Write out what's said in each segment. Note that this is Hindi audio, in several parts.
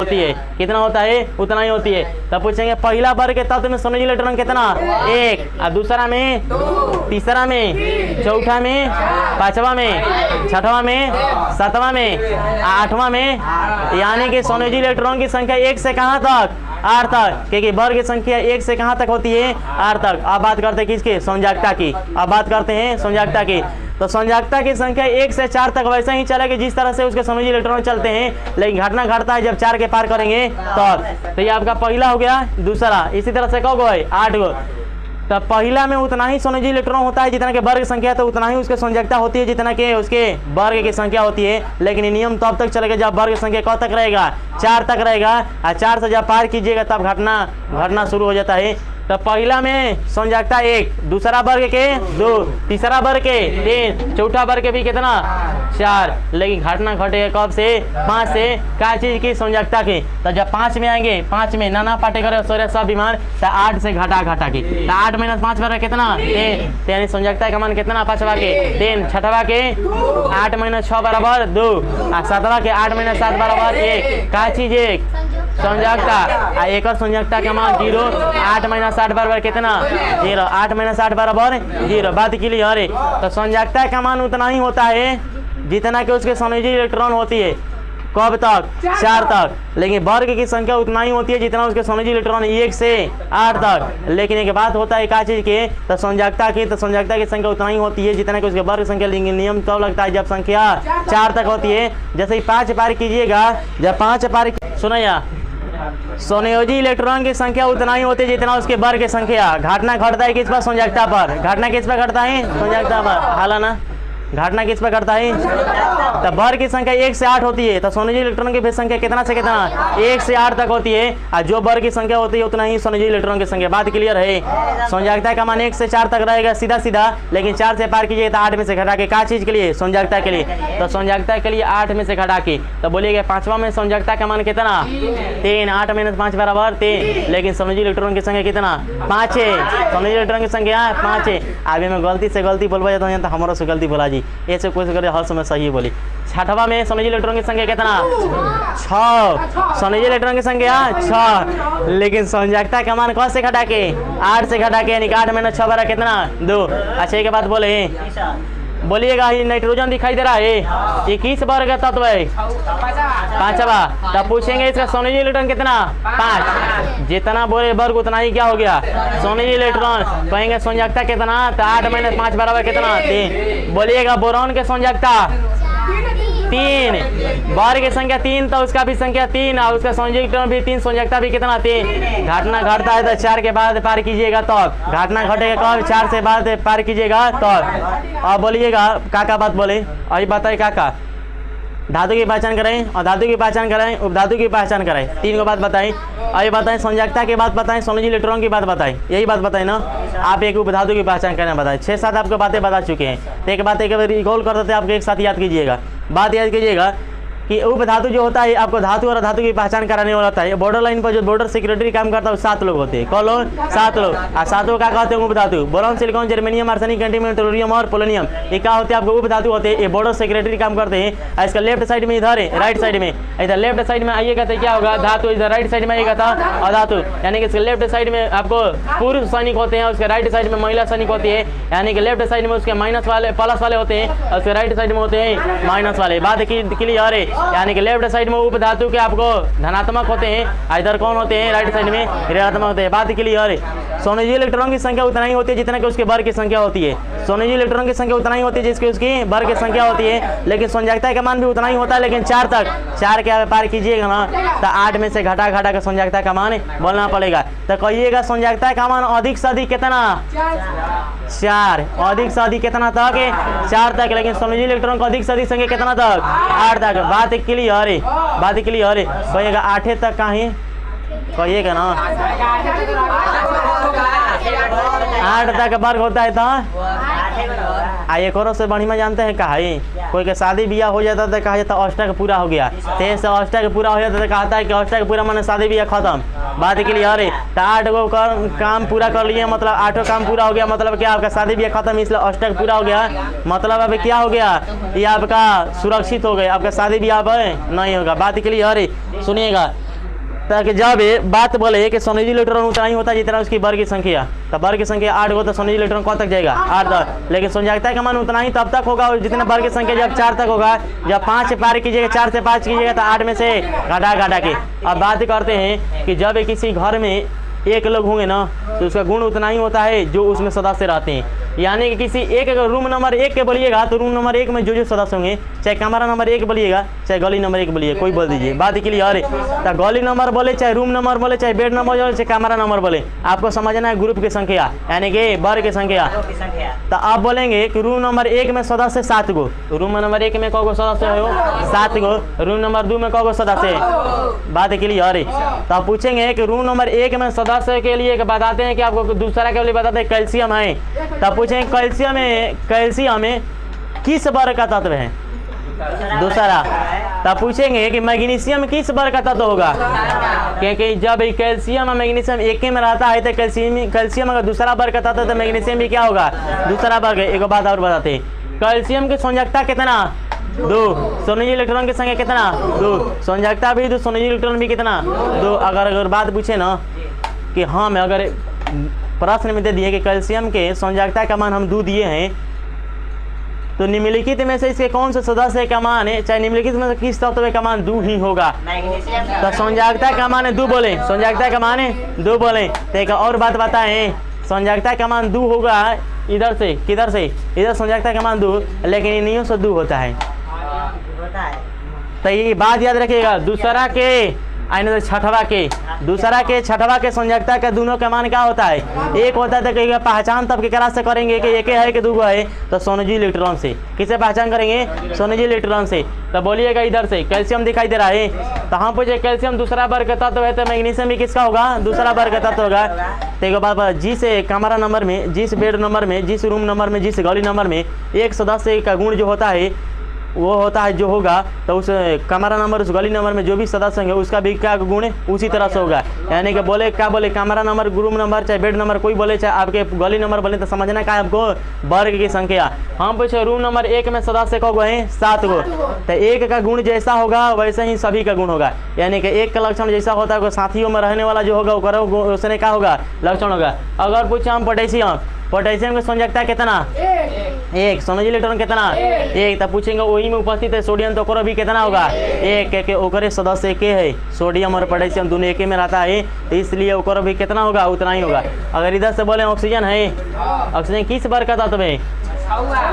होती है, कितना होता है उतना ही होती है। तब पूछेंगे पहला वर्ग के तत्व में संयोजी इलेक्ट्रॉन कितना, 1, और दूसरा में 2, तीसरा में, चौथा में, पांचवा में, छठवां में, सातवां में, आठवां में, यानी कि संयोजी इलेक्ट्रॉन की संख्या 1 से कहाँ तक, 8 तक, क्योंकि वर्ग की संख्या 1 से कहाँ तक होती है, 8 तक। अब बात करते हैं किसके, संयोजकता की। अब बात करते हैं संयोजकता की। तो संयोजकता की संख्या 1 से 4 तक वैसे ही चलेगी जिस तरह से उसके संयोजी इलेक्ट्रॉन चलते हैं, लेकिन घटना घटता है जब 4 के पार करेंगे तब। तो ये आपका पहला हो गया, दूसरा इसी तरह से कब है 8 गो। तब पहला में उतना ही संयोजी इलेक्ट्रॉन होता है जितना के वर्ग संख्या, तो उतना ही उसके संयोजकता होती है जितना के उसके वर्ग की संख्या होती है। लेकिन ये नियम तब तक चलेगा जब वर्ग संख्या कब तक रहेगा, 4 तक रहेगा, और 4 से जब पार कीजिएगा तब घटना शुरू हो जाता है। तो पहला में संयोजकता 1, दूसरा वर्ग के 2, तीसरा वर्ग के 3, चौथा वर्ग के भी कितना 4, लेकिन घटना घटेगा कब से, 5 से, क्या चीज़ की, संयोजकता की। तो जब 5 में आएंगे, 5 में नाना पाटेकर सोरे सब बीमार, तो 8 से घटा की, तो 8 - 5 बराबर कितना 3, यानी संयोजकता का मान कितना, पांचवा के 3, छठवा के 8 - 6 बराबर 2, और सातवा के 8 - 7 बराबर 1, क्या चीज़ 1 संयोजकता। एक और संयोजकता का मान 0, 8 - 60 बराबर कितना 0, 8 - 60 बराबर 0। बात क्लियर है। तो संयोजकता का मान उतना ही होता है जितना कि उसके संयोजी इलेक्ट्रॉन होती है, कब तक, 4 तक, लेकिन वर्ग की संख्या उतना ही होती है जितना उसके संयोजी इलेक्ट्रॉन 1 से 8 तक। लेकिन एक बात होता है क्या चीज़ के, तो संयोजकता की, तो संयोजकता की संख्या उतना ही होती है जितना कि उसके वर्ग संख्या, लेकिन नियम तब लगता है जब संख्या 4 तक होती है। जैसे ही 5 पार कीजिएगा, जब 5 पार, सुनिए, संयोजी इलेक्ट्रॉन की संख्या उतना ही होती है जितना उसके वर्ग की संख्या। घटना घटता है किस पर, संयोजकता पर। घटना किस पर घटता है, संयोजकता पर। हालाना घटना किस पर करता है, तो वर्ग की संख्या 1 से 8 होती है, तो संयोजी इलेक्ट्रॉन की भी संख्या कितना से कितना 1 से 8 तक होती है, और जो वर्ग की संख्या होती है उतना ही संयोजी इलेक्ट्रॉन की संख्या। बात क्लियर है। संयोजकता का मान 1 से 4 तक रहेगा सीधा सीधा, लेकिन 4 से पार कीजिए तो 8 में से घटा के, क्या चीज़ के लिए, संयोजकता के लिए। तो संयोजकता के लिए 8 में से घटा के, तो बोलिएगा पांचवा में संयोजकता का मान कितना 3, 8 - 5 बराबर 3, लेकिन संयोजी इलेक्ट्रॉन की संख्या कितना 5 है। संयोजी इलेक्ट्रॉन की संख्या 5 है। अभी मैं गलती से गलती बोलवा जाता हूँ तो हमारा से गलती बोला जी, ऐसे कोशिश करें हर समय सही बोली। छठवा में संयोजी इलेक्ट्रॉन की संख्या कितना 6, संयोजी इलेक्ट्रॉन की संख्या 6, लेकिन संयोजकता का मान कौन से घटा के 8 से घटा के, यानी 8 - 6 बराबर कितना 2। अच्छा एक बात बोलिएगा, ये नाइट्रोजन दिखाई दे रहा है, ये किस वर्ग का तत्व है, पांचवा। तब पूछेंगे इसका संयोजी इलेक्ट्रॉन कितना 5, जितना बोले वर्ग उतना ही क्या हो गया संयोजी इलेक्ट्रॉन। कहेंगे संयोजकता कितना, तो 8 - 5 बराबर कितना 3। बोलिएगा बोरॉन के संयोजकता 3, वर्ग की संख्या 3, तो उसका भी संख्या 3, और उसका संयोजी इलेक्ट्रॉन भी 3, संयोजकता भी कितना 3। घटना घटता है तो 4 के बाद पार कीजिएगा तब, घटना घटेगा कब, 4 से बाद पार कीजिएगा तब। अब बोलिएगा काका बात बोले, अभी बताइए काका, धातु की पहचान करें, और धातु की पहचान करें, उपधातु की पहचान करें, 3 को बात बताएं। अभी बताएं संयोजकता की बात बताएं, संयोजी इलेक्ट्रॉन की बात बताएं, यही बात बताएं ना। आप एक उपधातु की पहचान करना बताएं, 6-7 आपको बातें बता चुके हैं। तो एक बात एक बार रिकॉल कर देते हैं, आपको एक साथ याद कीजिएगा। बात याद कीजिएगा कि उपधातु जो होता है आपको धातु और धातु की पहचान कराने वाला होता है। बॉर्डर लाइन पर जो बॉर्डर सिक्योरिटी काम करता है 7 लोग होते हैं, कौन लोग 7 लोग, और 7 का कहते हैं उपधातु। Boron, silicon, germanium, arsenic, antimony, tellurium और पोलोनियम, ये क्या होते हैं आपको उपधातु होते हैं। ये बॉर्डर सिक्योरिटी काम करते हैं। इसका लेफ्ट साइड में इधर है, राइट साइड में, इधर लेफ्ट साइड में आइएगा तो क्या होगा धातु, इधर राइट साइड में आइएगा था अधातु। यानी कि इसके लेफ्ट साइड में आपको पुरुष सैनिक होते हैं, उसके राइट साइड में महिला सैनिक होती है। यानी कि लेफ्ट साइड में उसके माइनस वाले प्लस वाले होते हैं, और उसके राइट साइड में होते हैं माइनस वाले। बात क्लियर है। यानी कि लेफ्ट साइड में उपधातु के आपको धनात्मक होते हैं, इधर कौन होते हैं राइट साइड में ऋणात्मक होते हैं। बात क्लियर है। संयोजी इलेक्ट्रॉन की संख्या उतना ही होती है जितना कि उसके वर्ग की संख्या होती है। संयोजी इलेक्ट्रॉन की संख्या उतना ही होती है जिसकी उसकी वर्ग की संख्या होती है, लेकिन संयोजकता का मान भी उतना ही होता है, लेकिन 4 तक। 4 के पार कीजिएगा ना तो 8 में से घटा के संयोजकता का मान बोलना पड़ेगा। तो कहिएगा संयोजकता का मान अधिक से अधिक कितना 4, अधिक से अधिक कितना तक 4 तक, लेकिन संयोजी इलेक्ट्रॉन को अधिक से अधिक संख्या कितना तक 8 तक। बात क्लियर है, बात क्लियर है। कहिएगा 8 तक का ही कहिएगा ना, 8 तक वर्ग होता है। तो एक और से बढ़िया जानते हैं कहा है, कोई के शादी ब्याह हो जाता तो कहा जाता अष्टक पूरा हो गया, तेज से अष्टक पूरा हो जाता तो कहता है कि अष्टक पूरा माने शादी ब्याह खत्म। बात के लिए अरे तो 8 गो काम पूरा कर लिए, मतलब 8 काम पूरा हो गया, मतलब क्या आपका शादी ब्याह खत्म, इसलिए अष्टक पूरा हो गया, मतलब अभी क्या हो गया ये आपका सुरक्षित हो गया, आपका शादी ब्याह नहीं होगा। बात के लिए अरे सुनिएगा ताकि जब बात बोले कि संयोजी इलेक्ट्रॉन उतना ही होता है जितना उसकी वर्ग की संख्या, तो वर्ग की संख्या 8 हो तो संयोजी इलेक्ट्रॉन कब तक जाएगा 8 तक, लेकिन संयोजकता का मान उतना ही तब तक होगा जितना वर्ग की संख्या जब 4 तक होगा। जब 5 से पार कीजिएगा 4 से 5 कीजिएगा तो 8 में से घटा के। अब बात करते हैं कि जब किसी घर में एक लोग होंगे ना तो उसका गुण उतना ही होता है जो उसमें सदस्य रहते हैं। यानी कि किसी एक अगर रूम नंबर 1 के बोलिएगा तो रूम नंबर 1 में जो सदस्य होंगे, चाहे कमरा नंबर 1 बोलिएगा चाहे गली नंबर 1 बोलिए, कोई बोल दीजिए, बात क्लियर है। तो गली नंबर बोले चाहे रूम नंबर बोले चाहे बेड नंबर बोले चाहे कमरा नंबर बोले, आपको समझना है ग्रुप की संख्या यानी कि वर्ग की संख्या। तो आप बोलेंगे कि रूम नंबर 1 में सदस्य 7 गो, रूम नंबर 1 में कौगो सदस्य हो 7 गो, रूम नंबर 2 में कौगो सदस्य है, बात क्लियर है। तो आप पूछेंगे कि रूम नंबर 1 में सदस्य के लिए बताते हैं कि आपको दूसरा के लिए बताते हैं कैल्शियम है, तब पूछेंगे कैल्शियम में किस वर्ग का तत्व है दूसरा। तब पूछेंगे कि मैग्नीशियम किस वर्ग का तत्व होगा, क्योंकि जब कैल्शियम और मैग्नीशियम एक में रहता है तो कैल्शियम अगर दूसरा वर्ग का तत्व है तो मैग्नीशियम भी क्या होगा दूसरा वर्ग। एक बात और बताते हैं, कैल्शियम की संयोजकता कितना 2, संयोजी इलेक्ट्रॉन की संख्या कितना 2, संयोजकता भी 2, संयोजी इलेक्ट्रॉन भी कितना 2। अगर बात पूछे ना कि हाँ मैं अगर प्रश्न में दे दिए कि कैल्शियम के संयोजकता का मान हम 2 दिए हैं तो निम्नलिखित में से इसके कौन से सदस्य का मान है, चाहे निम्नलिखित में से किस तत्व का मान 2 ही होगा। तो संयोजकता का मान है 2 बोले, संयोजकता का मान है 2 बोले। तो एक और बात बताएं, संयोजकता का मान 2 होगा इधर से किधर से इधर संयोजकता का मान 2, लेकिन इन्हीं से 2 होता है। तो ये बात याद रखिएगा, दूसरा के आइने छठवा के छठवा के संयोजकता के दोनों का मान क्या होता है एक होता है। तो कहिएगा पहचान तब केकरा से करेंगे कि एक है कि 2 है, तो संयोजी इलेक्ट्रॉन से। किसे पहचान करेंगे संयोजी इलेक्ट्रॉन से। तो बोलिएगा इधर से कैल्शियम दिखाई दे रहा है, तो हम पूछे कैल्शियम दूसरा वर्ग का तत्व है तो मैग्नीशियम भी किसका होगा दूसरा वर्ग का तत्व होगा। तो एक बात, जिस कमरा नंबर में, जिस बेड नंबर में, जिस रूम नंबर में, जिस गली नंबर में एक सदस्य का गुण जो होता है वो होता है जो होगा, तो उस कमरा नंबर उस गली नंबर में जो भी सदस्य होंगे उसका भी क्या गुण है उसी तरह से होगा। यानी कि बोले क्या बोले कमरा नंबर, रूम नंबर चाहे बेड नंबर कोई बोले चाहे आपके गली नंबर बोले, तो समझना क्या आपको वर्ग की संख्या। हम पूछे रूम नंबर 1 में सदस्य कौगो है 7 गो, तो 1 का गुण जैसा होगा वैसे ही सभी का गुण होगा। यानी कि 1 का लक्षण जैसा होता है साथियों में रहने वाला जो होगा उसने क्या होगा लक्षण होगा। अगर पूछे हम पोटेशियम की संयोजकता कितना 1, संयोजी इलेक्ट्रॉन कितना 1, तब पूछेंगे वही में उपस्थित है सोडियम तो ओकरो भी कितना होगा 1, क्योंकि ओकरे सदस्य के है सोडियम और पोटेशियम दोनों एक में रहता है, तो इसलिए ओकरो भी कितना होगा उतना ही होगा। अगर इधर से बोले ऑक्सीजन है, ऑक्सीजन किस वर्ग का तत्व है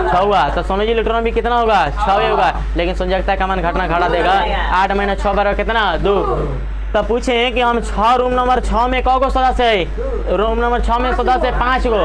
6, तो संयोजी इलेक्ट्रॉन भी कितना होगा 6 होगा, लेकिन संयोजकता का मान घटना घटा देगा 8 में 6 वर्ग कितना 2। तब पूछे कि हम 6 रूम नंबर 6 में कौ गो सदस्य है, रूम नंबर 6 में सदस्य 5 गो,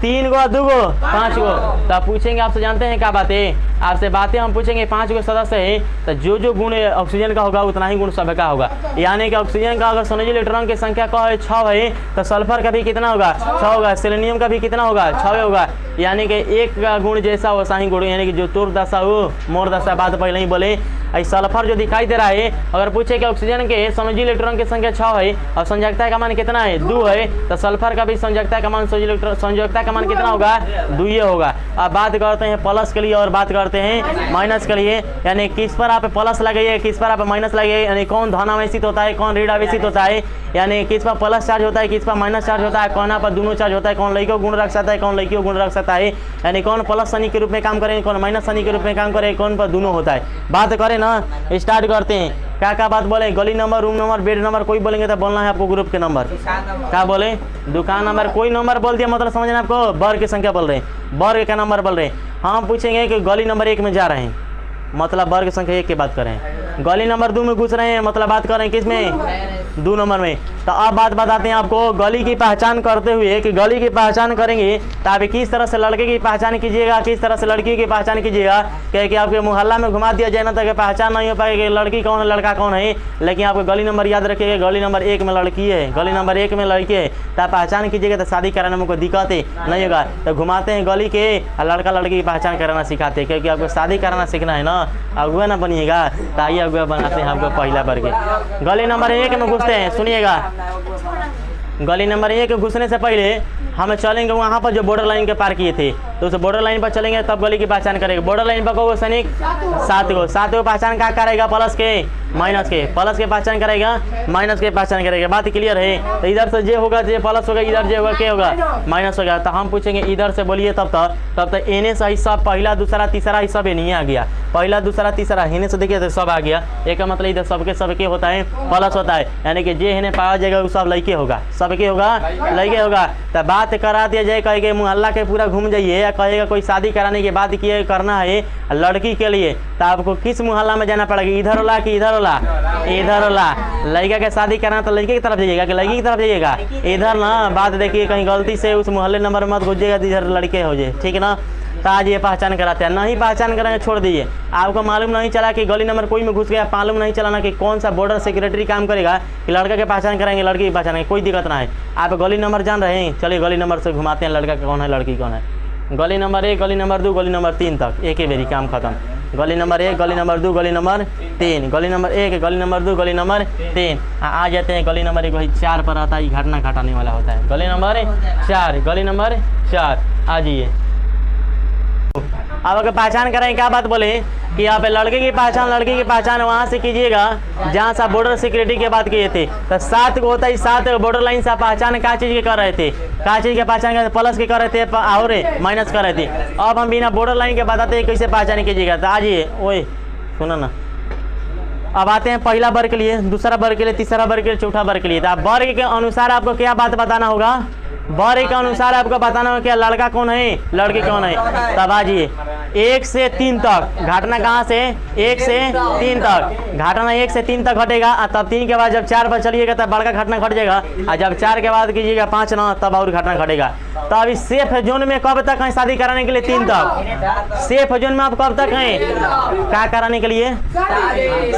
3 गो 2 गो 5 गो। तब पूछेंगे आपसे जानते हैं क्या बातें, आपसे बातें हम पूछेंगे 5 गो सदस्य है तो जो गुण ऑक्सीजन का होगा उतना ही गुण सब का होगा। यानी कि ऑक्सीजन का अगर संयोजी इलेक्ट्रॉन की संख्या का है 6 है तो सल्फर का भी कितना होगा 6 होगा, सेलेनियम का भी कितना होगा 6 होगा। यानी कि 1 का गुण जैसा वैसा ही गुण, यानी कि जो तोर दशा हो मोर दशा, बात पहले ही बोले। सल्फर जो दिखाई दे रहा है, अगर पूछे कि ऑक्सीजन के संयोजी इलेक्ट्रॉन की संख्या 6 है और संयोजकता का मान कितना है 2 है, तो सल्फर का भी संयोजकता का मान संयोजकता का मान कितना होगा 2 ही होगा। अब बात करते हैं प्लस के लिए और बात करते हैं माइनस के लिए। यानी किस पर आप प्लस लगाइए किस पर आप माइनस लगाइए, यानी कौन धन आवेशित होता है कौन ऋण आवेशित होता है, यानी किस पर प्लस चार्ज होता है किस पर माइनस चार्ज होता है, कौन पर दोनों चार्ज होता है, कौन लड़कियों गुण रख सकता है कौन लड़कियों गुण रख सकता है, यानी कौन प्लस शनि के रूप में काम करे कौन माइनस शनि के रूप में काम करे, कौन पर दोनों होता है। बात करें ना स्टार्ट करते हैं, क्या बात बोले गली number room number bed number कोई बोलेंगे तो बोलना है आपको ग्रुप के नंबर, क्या बोले दुकान नंबर, कोई नंबर बोल दिया मतलब समझना आपको वर्ग की संख्या बोल रहे हैं, वर्ग का नंबर बोल रहे हैं। हम पूछेंगे कि गली नंबर 1 में जा रहे हैं मतलब वर्ग संख्या 1 की बात करें, गली नंबर 2 में घुस रहे हैं मतलब बात कर रहे हैं किस में 2 नंबर में। तो अब बात बताते हैं आपको गली की पहचान करते हुए कि गली की पहचान करेंगे तो आप किस तरह से लड़के की पहचान कीजिएगा किस तरह से लड़की की पहचान कीजिएगा, क्योंकि आपके मोहल्ला में घुमा दिया जाए ना तो पहचान नहीं हो पाएगी लड़की कौन है लड़का कौन है, लेकिन आपको गली नंबर याद रखिएगा गली नंबर 1 में लड़की है गली नंबर 1 में लड़की है, तो आप पहचान कीजिएगा तो शादी कराने में कोई दिक्कत नहीं होगा। तो घुमाते हैं गली के लड़का लड़की की पहचान कराना सिखाते हैं, क्योंकि आपको शादी कराना सीखना है ना, अगुआ ना बनिएगा तो आइए अगुआ बनाते हैं आपको पहला वर्ग। गली नंबर 1 में घुसते हैं, सुनिएगा गली नंबर 1 घुसने से पहले हम चलेंगे वहाँ पर जो बॉर्डर लाइन के पार किए थे, तो उस बॉर्डर लाइन पर चलेंगे तब गली की पहचान करेंगे। बॉर्डर लाइन पर को सैनिक 7 गो पहचान क्या करेगा, प्लस के माइनस के, प्लस के पहचान करेगा माइनस के पहचान करेगा। बात क्लियर है। तो इधर से जे होगा जे प्लस होगा, इधर जे होगा क्या होगा माइनस होगा। तो हम पूछेंगे इधर से बोलिए तब तक एने से हिस्सा पहला दूसरा तीसरा हिस्सा भी नहीं आ गया, पहला दूसरा तीसरा हेने से देखिए तो सब आ गया। एक का मतलब इधर सबके होता है प्लस होता है, यानी कि जे हेने पाया जाएगा वो सब लड़के होगा, सबके होगा लड़के होगा। तो बात करा दिया जाए, कहेगा मोहल्ला के पूरा घूम जाइए, या कहेगा कोई शादी कराने के बाद किए करना है लड़की के लिए, तो आपको किस मोहल्ला में जाना पड़ेगा, इधर वाला कि इधर वाला, इधर वाला। लड़का के शादी कराना तो लड़के की तरफ जाइएगा कि लड़की की तरफ जाइएगा, इधर ना। बात देखिए कहीं गलती से उस मोहल्ले नंबर मत घुसिएगा तो इधर लड़के हो जाए, ठीक है ना। तो आज ये पहचान कराते हैं, नहीं पहचान करेंगे छोड़ दीजिए। आपको मालूम नहीं चला कि गली नंबर कोई में घुस गया, मालूम नहीं चला ना कि कौन सा बॉर्डर सेक्रेटरी काम करेगा कि लड़का के पहचान करेंगे लड़की की पहचान करेंगे, कोई दिक्कत ना है। आप गली नंबर जान रहे हैं, चलिए गली नंबर से घुमाते हैं लड़का कौन है लड़की कौन है। गली नंबर 1, गली नंबर 2, गली नंबर 3 तक एक ही बेरी काम खत्म। गली नंबर 1, गली नंबर 2, गली नंबर 3, गली नंबर 1, गली नंबर 2, गली नंबर 3। आ जाते हैं गली नंबर 1, वही 4 पर आता है, घटना घटाने वाला होता है। गली नंबर 4, गली नंबर 4 आ जाइए। अब अगर पहचान करें क्या बात बोले कि यहाँ पे लड़के की पहचान वहाँ से कीजिएगा जहाँ से बॉर्डर सिक्योरिटी की बात किए थे। तो 7 को होता है, 7 बॉर्डर लाइन से पहचान क्या चीज़ के कर रहे थे, क्या चीज़ के पहचान कर प्लस के कर रहे थे और माइनस कर रहे थे। अब हम बिना बॉर्डर लाइन के बताते हैं कैसे पहचान कीजिएगा। तो आइए ओए सुनो ना, अब आते हैं पहला वर्ग के लिए, दूसरा वर्ग के लिए, तीसरा वर्ग के लिए, चौथा वर्ग के लिए। तो आप वर्ग के अनुसार आपको क्या बात बताना होगा, वर्ग के अनुसार आपको बताना होगा क्या लड़का कौन है लड़की कौन है। तब आजिए 1 से 3 तक घटना कहाँ से 1 से 3 तक घटना 1 से 3 तक घटेगा। तब 3 के बाद जब 4 पर चलिएगा तब बड़का घटना घट जाएगा, और जब 4 के बाद कीजिएगा 5 ना तब और घटना घटेगा। तो अभी सेफ जोन में कब तक है शादी कराने के लिए 3 तक। सेफ जोन में आप कब तक हैं क्या कराने के लिए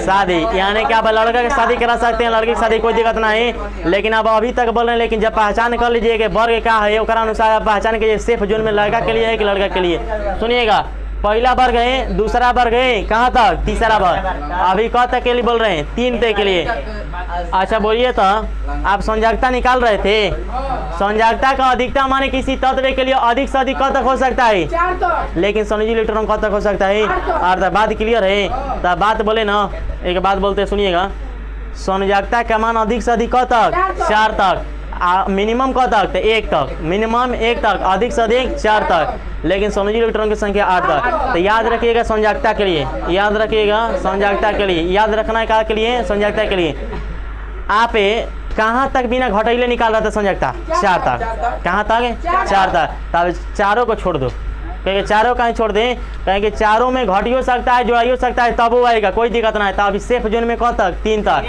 शादी, यानी कि आप लड़का की शादी करा सकते हैं, लड़की की शादी कोई दिक्कत ना है। लेकिन आप अभी तक बोल रहे हैं, लेकिन जब पहचान कर लीजिए कि वर्ग क्या है उसका अनुसार आप पहचान कीजिए सेफ जोन में लड़का के लिए है कि लड़का के लिए। सुनिएगा पहला वर्ग है, दूसरा वर्ग है कहाँ तक, तीसरा वर्ग। अभी कब तक के लिए बोल रहे हैं 3 तक के लिए। अच्छा बोलिए तो आप संयोजकता निकाल रहे थे, संयोजकता का अधिकता माने किसी तत्व के लिए अधिक से अधिक कब तक हो सकता है, लेकिन संयोजी इलेक्ट्रॉन कब तक हो सकता है। और बात क्लियर है, तब बात बोले ना, एक बात बोलते सुनिएगा, संयोजकता का मान अधिक से अधिक कब तक 4 तक, मिनिमम कब तक 1 तक, मिनिमम 1 तक, अधिक से अधिक 4 तक, लेकिन संयोजी इलेक्ट्रॉन की संख्या 8 तक। तो याद रखिएगा संयोजकता के लिए, याद रखिएगा संयोजकता के लिए, याद रखना है क्या के लिए संयोजकता के लिए। आप कहाँ तक बिना घटैले निकाल रहा था संयोजकता 4 तक, कहाँ तक 4 तक। तब चारों को छोड़ दो, कहेंगे चारों कहीं छोड़ दें, कहेंगे चारों में घट हो सकता है जोड़ा हो सकता है तब वो आएगा, कोई दिक्कत ना है। तब सेफ जोन में कब तक 3 तक,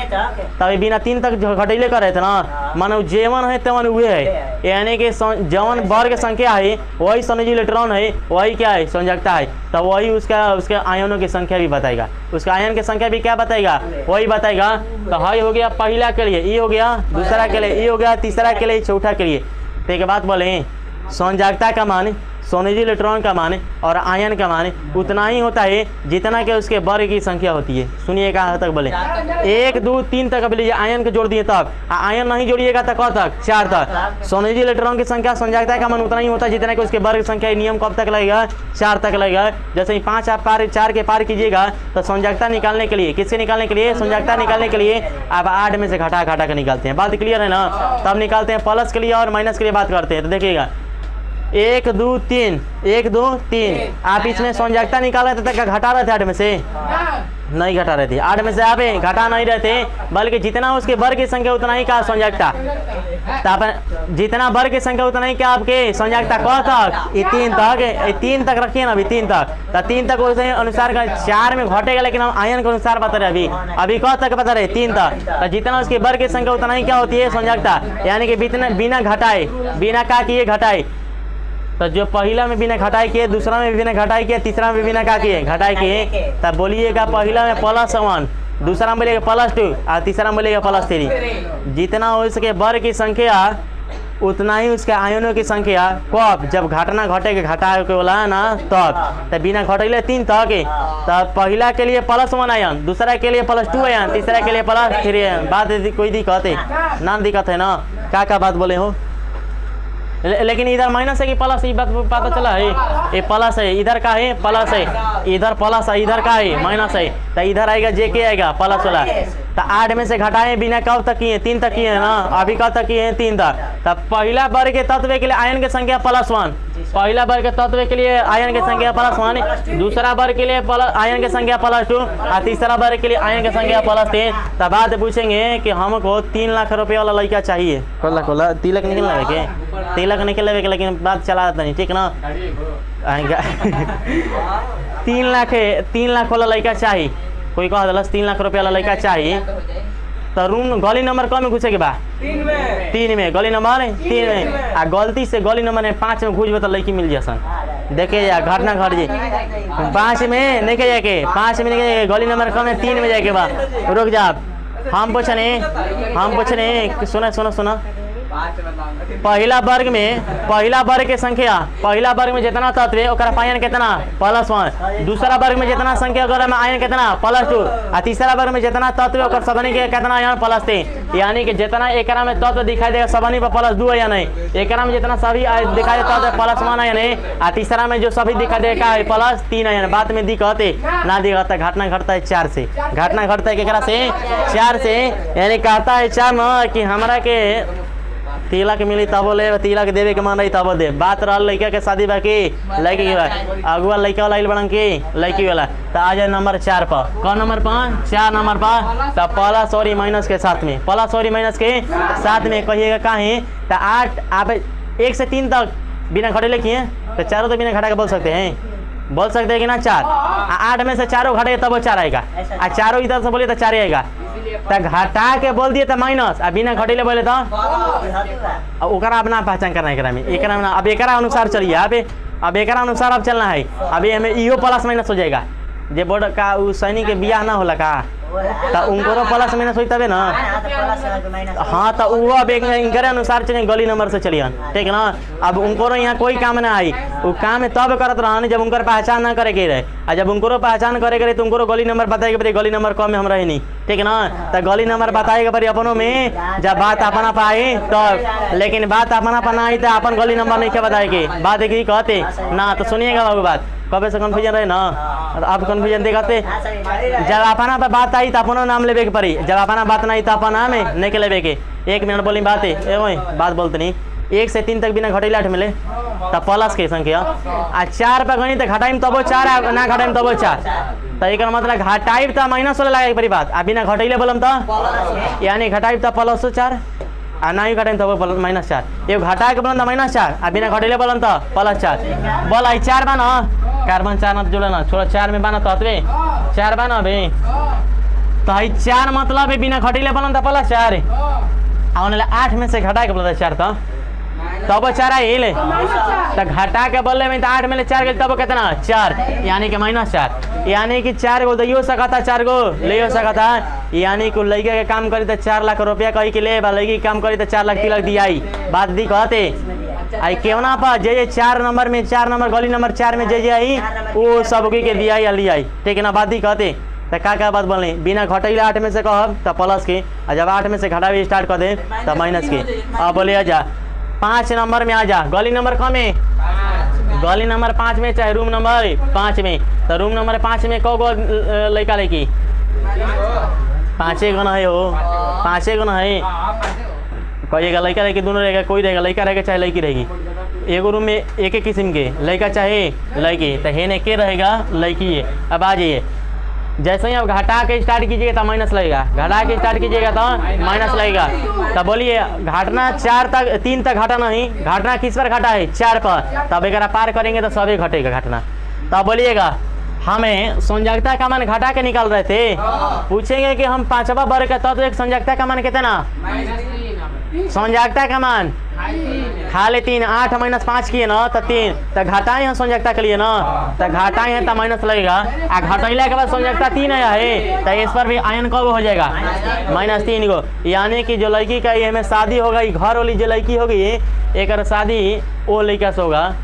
तब बिना 3 तक घटैले कर रहे थे ना, मानो जेवन है तेवन हुए है, यानी कि जवन वर्ग संख्या है वही संयोजी इलेक्ट्रॉन है, वही क्या है संयोजकता है। तो वही उसके आयनों की संख्या भी बताएगा, उसका आयन की संख्या भी क्या बताएगा वही बताएगा। तो हाई हो गया पहला के लिए, ई हो गया दूसरा के लिए, ई हो गया तीसरा के लिए, चौथा के लिए। तो एक बात बोले संयोजकता का मान, संयोजी इलेक्ट्रॉन का मान और आयन का मान उतना ही होता है जितना कि उसके वर्ग की संख्या होती है। सुनिए कहाँ तक बोले 1 2 3 तक बोलिए आयन को जोड़ दिए तब, आयन नहीं जोड़िएगा तो कब तक 4 तक। संयोजी इलेक्ट्रॉन की संख्या संयोजकता का मान उतना ही होता है जितना कि उसके वर्ग संख्या। नियम कब तक लगेगा 4 तक लगेगा। जैसे ही 5 आप 4 के पार कीजिएगा तो संयोजकता निकालने के लिए, किससे निकालने के लिए संयोजकता निकालने के लिए आप 8 में से घटा कर निकालते हैं। बात क्लियर है ना, तब निकालते हैं प्लस के लिए और माइनस के लिए बात करते हैं। तो देखिएगा 1 2 3 1 2 3 आप इसमें संयोजकता निकाल रहे थे तक घटा रहे थे 8 में से नहीं घटा रहे थे, 8 में से आप घटा नहीं रहे थे, बल्कि जितना उसके वर्ग की संख्या उतना ही का संयोजकता, जितना वर्ग की संख्या उतना ही क्या आपके संयोजकता कब तक 3 तक रखिए ना, अभी 3 तक। तो 3 तक उस अनुसार का 4 में घटेगा, लेकिन हम आयन के अनुसार बता रहे अभी कब तक बता रहे 3 तक। तो जितना उसके वर्ग की संख्या उतना ही क्या होती है संयोजकता, यानी कि बिना घटाए, बिना क्या किए घटाए। तो जो पहला में बिना घटाई किए, दूसरा में बिना घटाई किए, तीसरा में बिना क्या किए घटाई किए, तब बोलिएगा पहला में +1, दूसरा में बोलिएगा +2 और तीसरा में बोलिएगा +3। जितना उसके वर्ग की संख्या उतना ही उसके आयनों की संख्या कब, जब घटना घटेगा घटा के बोला है ना तब। तो बिना घटेले 3 तक, तब पहला के लिए +1 आयन, दूसरा के लिए +2 आयन, तीसरा के लिए +3 आयन। बात कोई दिक्कत है ना, दिक्कत है ना, क्या बात बोले हो लेकिन इधर माइनस है कि प्लस, ये बात पता चला है। ये प्लस है, इधर का है प्लस है, इधर प्लस है, इधर का है माइनस है, तो इधर आएगा जे के आएगा प्लस वाला। तो 8 में से घटाए बिना कब तक किए 3 तक किए ना, अभी कब तक किए 3 तक। तब पहला वर्ग के तत्व के लिए आयन की संख्या +1, पहला वर्ग के तत्व के लिए आयन की संख्या +1, दूसरा वर्ग के लिए आयन की संख्या +2 और तीसरा वर्ग के लिए आयन की संख्या +3। तब बाद पूछेंगे कि हमको 3 लाख रुपये वाला लड़का चाहिए, कोला तिलक निकल लगे के, तिलक निकल लगे के, लेकिन बात चला नहीं ठीक ना। 3 लाख वाला लड़का चाहिए, कोई कह दिलस 3 लाख रुपये वाला लड़का चाहिए, तो रूम गली नंबर कम में घुसे के बा 3 में, गली नंबर 3 में, आ गलती से गली नंबर 5 में घुसबे तो लड़की मिल जासन। देखे जा घटना घट जी 5 में नहीं के जाके, 5 में नहीं के जाके, गली नंबर कम है 3 में जाके बा। रुक जा, हम पूछने सुना सुना सुना। पहला वर्ग के संख्या, पहला वर्ग में जितना तत्व है ओकरा आयन कितना +1, दूसरा वर्ग में जितना संख्या ओकरा में आयन कितना +2 और तीसरा वर्ग में जितना तत्व है ओकर सबनी के कितना आयन +3। यानी कि जितना एकरा में तत्व दिखाई देगा सबनी पर +2 है या नहीं, एकरा में जितना सभी दिखाई देता है +1 है या नहीं, और तीसरा में जो सभी दिखाई देगा है +3 है। बात में दिक्कत ना दिक्कत, घटना घटता है 4 से, घटना घटता है केकरा से 4 से, यानी कहता है 4 में कि हमरा के तिलक मिली तब ले, तिलक देवे के मन रही तब दे। बात रहा लड़का के शादी बाकी लड़की के बा, अगुआ लड़का वाला बड़न की लड़की वाला। तो आ जाए नंबर 4 पर, कौन नंबर पर 4 नंबर पर, तो प्लस और माइनस के साथ में, प्लस और माइनस के साथ में कहिएगा कहीं। तो 8 आप 1 से 3 तक बिना घटे किए, तो चारों तो बिना घटा के बोल सकते हैं कि ना 4, 8 में से चारों घटे तब वो 4 आएगा, और चारों इधर से बोलिए तो 4 आएगा। तो घटा के बोल दिए तो माइनस, अब बिना घटेले बोले तो ओकरा अपना पहचान करना है। अब एक अनुसार चलिए, अब एक अनुसार अब चलना है। अभी हमें इहो प्लस माइनस हो जाएगा, जे बोर्ड का उ सैनिक के बियाह ना होला का, तो उनको प्लस माइनस होई तबे ना। हाँ, तो वो अब इनके अनुसार चलिए, गली नंबर से चलिए ठीक ना। अब उनको यहाँ कोई काम ना आई, वो काम तब करत रहन जब उनकर पहचान ना करे के रहे, और जब उनको पहचान करे के रहे तो उनको गली नंबर बताए के पड़े, गली नंबर कम में हम रहे नहीं ठीक ना। तो गली नंबर बताए के पड़े अपनों में, जब बात अपना पाई तब, लेकिन बात अपना पर ना आई तो अपन गली नंबर नहीं के बताए के बात एक ही कहते ना। तो सुनिएगा बाबू, बात कबे से कन्फ्यूजन रहे ना, अब कन्फ्यूजन दिखाते। जब अपना पे बात आई तो अपना नाम लेवे के पड़ी, जब अपना बात नहीं तो अपना नाम नहीं के लेवे के। 1 मिनट बोली बात है, बात बोलते नहीं। 1 से 3 तक बिना घटेला 8 मिले तो प्लस के संख्या, आ 4 पे गणी तो घटाइम तब 4 ना घटाइम तब 4, तो एक मतलब घटाइब तो माइनस वाला लगे बड़ी बात, आ बिना घटेले बोलम तो यानी घटाइब तो +4 आ ना ही घटाइम तब -4, ये घटा के बोलम तो -4 आ बिना घटेले बोलम तो +4। बोल आई 4 बना कार्बन 4 ना जोड़े ना, छोड़ा 4 में बना तो 4 बना भाई, तो आई 4 मतलब है बिना घटेले बोलम तो +4, आने 8 में से घटा के बोलता 4 तो तब 4 आई ले, तो घटा के बोले में तो 8 में 4 गए तब कितना 4, यानी कि -4, यानी कि 4 गो दइयो सकता 4 गो ले सकता, यानी कि लड़के के काम करी तो 4 लाख रुपया कही के ले, लड़की काम करी तो 4 लाख तिलक दियाई। बात दी कहते आई केवना पर जे 4 नंबर में, 4 नंबर गली नंबर 4 में जे आई वो सब के दियाई या लियाई ठीक है ना। बात दी कहते तो क्या बात बोले, बिना घटेले 8 में से कहब तो प्लस के, और जब 8 में से घटावे स्टार्ट कर दे तो माइनस के। अब बोले आजा 5 नंबर में, आ जा गली नंबर कम है, गली नंबर 5 में चाहे रूम नंबर 5 में, तो रूम नंबर 5 में कौ गो लड़का लड़की 5 गो ना है, हो 5 गो ना है, कहिएगा लड़का लड़की दोनों रहेगा, कोई रहेगा लड़का रहेगा चाहे लड़की रहेगी। एगो रूम में एक किस्म के लड़का चाहे लड़की, तो हेने के रहेगा लड़की है। अब आ जाइए, जैसे ही आप घटा के स्टार्ट कीजिएगा तो माइनस लगेगा, घटा के स्टार्ट कीजिएगा तो माइनस लगेगा। तो बोलिए घटना 4 तक 3 तक घटा नहीं, घटना किस पर घटा है 4 पर, तब एक पार करेंगे तो सभी घटेगा घटना। तब बोलिएगा हमें संयोजकता का मान घटा के निकाल रहे थे, पूछेंगे कि हम 5वां वर्ग का तत्व एक संयोजकता का मान कितना, संयोजकता का मान खाली 3, 8 - 5 किए ना तो 3, तो घटाए हैं संयोजकता के लिए ना, तो घटाए हैं तो माइनस लगेगा, आ घटैला के बाद संयोजकता 3 आया है तो इस पर भी आयन कब हो जाएगा -3 गो। यानी कि जो लड़की का ये में शादी होगा, घर वाली जो लड़की होगी एक शादी वो लड़का से होगा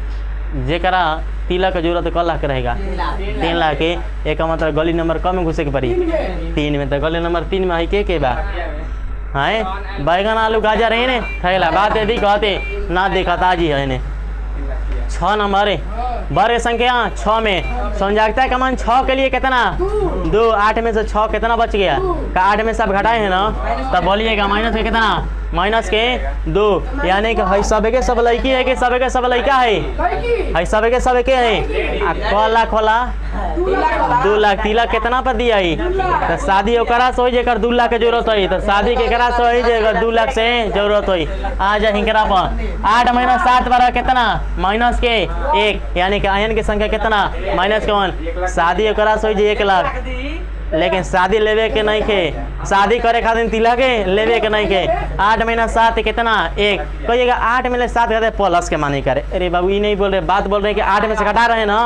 जेकरा तिलक की जरूरत 1 लाख रहेगा, 3 लाख के। एक मतलब गली नंबर कम में घुसे के पड़ी 3 में, तो गली नंबर 3 में है के बा है बैगन आलू गाजर है ने थैला बात यदि कहते ना देखता जी है ने 6 नंबर वर्ग संख्या 6 में संयोजकता का मान 6 के लिए कितना 2 8 में से 6 कितना बच गया का 8 में सब घटाए हैं ना तब बोलिएगा माइनस के कितना माइनस के 2 यानी कि हई सब के सब लड़की है कि सब के सब लड़का है हई सब के सब के है खोला खोला 2 लाख 3 लाख कितना पर दिया है तो शादी ओकरा से होई जेकर 2 लाख के जरूरत है तो शादी के करा से होई जेकर 2 लाख से जरूरत होई आ जा हिंकरा पर 8 माइनस 7 बराबर कितना माइनस के 1 यानी कि आयन की संख्या कितना माइनस के 1 शादी ओकरा से होई जे 1 लाख लेकिन शादी लेवे के नहीं के शादी करे खातिर तिलक के लेवे के नहीं के 8 माइनस 7 कितना 1 कहिएगा 8 में 7 कहते प्लस के मानी करे अरे बाबू ये नहीं बोल रहे बात बोल रहे कि 8 में से घटा रहे हैं ना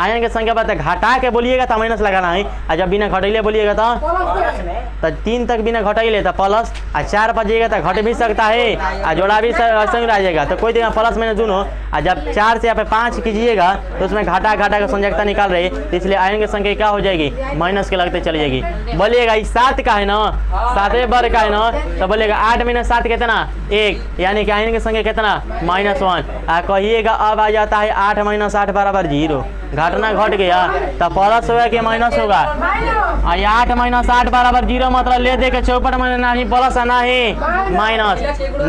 आयन की संख्या बात घटा के बोलिएगा तो माइनस लगाना है और जब बिना घटैले बोलिएगा तो 3 तक बिना घटैले तो प्लस और 4 पर जाइएगा तो घट भी सकता है और जोड़ा भी संग रह जाएगा तो कोई देगा प्लस में दोनों और जब 4 से यहाँ पे 5 कीजिएगा तो उसमें घाटा घाटा का संयोजकता निकाल रहे तो इसलिए आयन की संख्या क्या हो जाएगी माइनस के लगते चली जाएगी बोलिएगा इस 7 का है ना 7 वर्ग का है ना तो बोलिएगा 8 माइनस 7 कितना 1 यानी कि आयन की संख्या कितना -1 आ कहिएगा अब आ जाता है 8 माइनस 8 बराबर 0 घटना घट गया तो प्लस होगा कि माइनस होगा 8 माइनस 8 बराबर 0 मतलब ले दे के चौपट में नहीं प्लस नहीं माइनस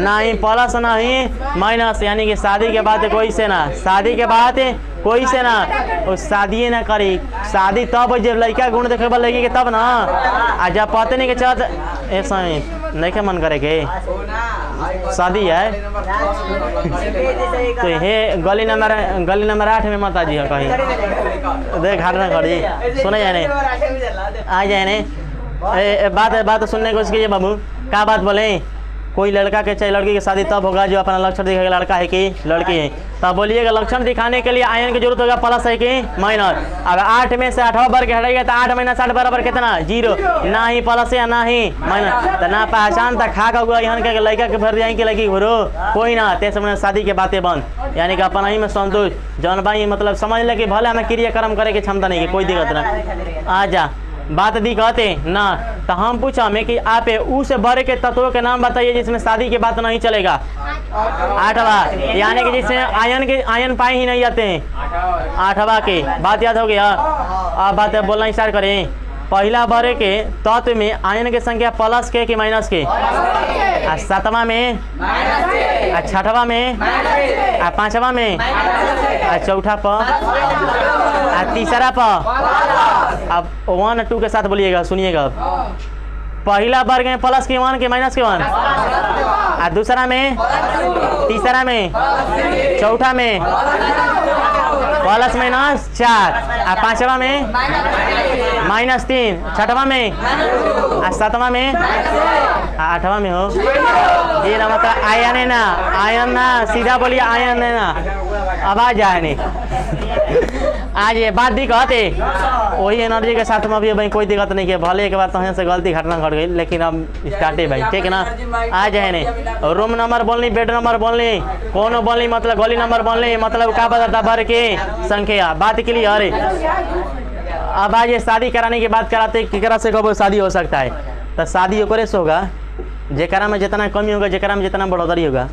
नहीं प्लस नहीं माइनस यानी कि शादी के बाद कोई से ना शादी के बाद कोई से ना शादी ना करी शादी तब जब लड़का गुण देखे लड़की के तब ना आ जब पते नहीं के चल ऐसा नहीं के मन करे के शादी है तो हे गली नंबर 8 में माता जी है कहीं देख घाटना खड़ी सुने जाने आ जाए ने बात सुनने को इसकी बाबू क्या बात बोले कोई लड़का के चाहे लड़की की शादी तब होगा जो अपना लक्षण दिखाएगा लड़का है कि लड़की है तब बोलिएगा लक्षण दिखाने के लिए आयन की जरूरत होगा प्लस है कि माइनस अब 8 में से 8वां वर्ग हटाइएगा तो 8 माइनस 8 बराबर कितना 0 ना ही प्लस है ना ही माइनस तो ना पहचान तक खा का यहाँ के लड़का के भर जाएंगे लड़की घुरो कोई ना तेज मैंने शादी के बातें बंद यानी कि अपना ही में संतोष जौन भाई मतलब समझ ले कि भले हमें क्रियाक्रम करे की क्षमता नहीं है कोई दिक्कत ना आ जा बात दी कहते ना तो हम पूछा हमें कि आप उस वर्ग के तत्वों के नाम बताइए जिसमें शादी की बात नहीं चलेगा 8वां यानी कि जिसमें आयन पाए ही नहीं जाते हैं 8वां के बात याद हो गया अब बात बोलना स्टार्ट करें पहला वर्ग के तत्व में आयन की संख्या प्लस के कि माइनस के 7वां में 6वां में 5वां में 4था पर 3रा पर अब 1 2 के साथ बोलिएगा सुनिएगा पहला वर्ग में प्लस के 1 के माइनस के 1 और दूसरा में तीसरा में चौथा में प्लस माइनस 4 और 5वां में -3 6वां में और 7वां में 8वां में हो ये ना मतलब आयन ना सीधा बोलिए आयन है ना आवाज आए नहीं आज ये बात दी कहते वही एनर्जी के साथ में अभी भाई कोई दिक्कत नहीं है भले एक बार तो से गलती घटना घट गई लेकिन अब स्टार्ट है भाई ठीक है ना आ जाए नहीं रूम नंबर बोलनी बेड नंबर बोलनी कौन बोलनी मतलब गली नंबर बोलनी मतलब क्या बताता भर के संख्या बात के लिए अरे अब आज ये शादी कराने की बात कराते केकरा से कब शादी हो सकता है तो शादी ओकरे से होगा जेकरा में जितना कमी होगा जेकरा में जितना बढ़ोतरी होगा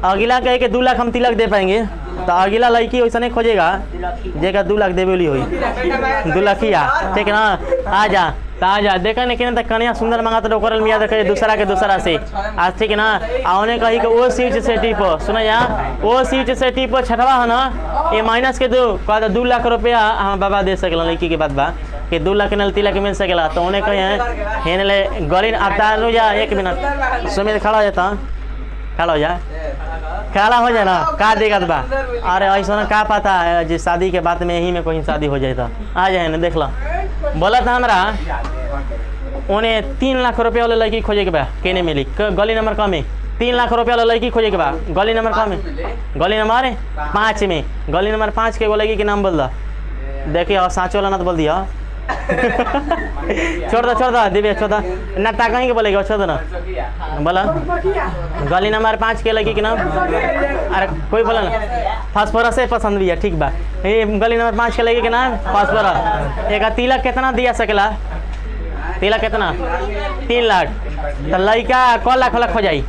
अगला कहे कि 2 लाख हम तिलक दे पाएंगे तो अगला लड़की वैसा नहीं खोजेगा जेका 2 लाख देवे हुई 2 लाखिया ठीक है ना आ जा ताजा देखा नहीं कि कन्या सुंदर मंगा तो डोकरल मियाँ देखे दूसरा के दूसरा से आज ठीक है ना आने कही कि वो सीट से टिप सुना जा वो सीट से टिप 6वां है ना ये माइनस के 2 कहा 2 लाख रुपया हम बाबा दे सकल लड़की के बाद बा कि 2 लाख नल तिलक मिल सकेला तो उन्हें कहे हेनले गली आता जा 1 मिनट सुमित खड़ा हो जाता खड़ा हो जा खड़ा हो जाए ना का दिक्कत बा अरे ऐसा का पता है जी शादी के बाद में यही में कोई शादी हो जाए तो आ जाए ना देख लो बोला था हमारा उन्हें 3 लाख रुपया वाले लड़की खोजे के बा केने मिली गली नंबर कम है 3 लाख रुपया वाला लड़की खोजे के बा गली नंबर कम है गली नंबर 5 में गली नंबर 5 के वो लड़की के नाम बोल दो देखिए और साँचो वाला ना तो बोल दिया छोड़ दो दिव्या छोड़ दो ना ताकहीं के बोलेगा छोड़ दो ना बोला गली नंबर 5 के लड़की के नाम अरे कोई बोला ना फास्फोरस से पसंद भी है ठीक बा ये गली नंबर 5 के लड़की के नाम फास्फोरस एक तिलक कितना दिया सकेला तिलक कितना 3 लाख तो लड़का क लाख वाला खो जाई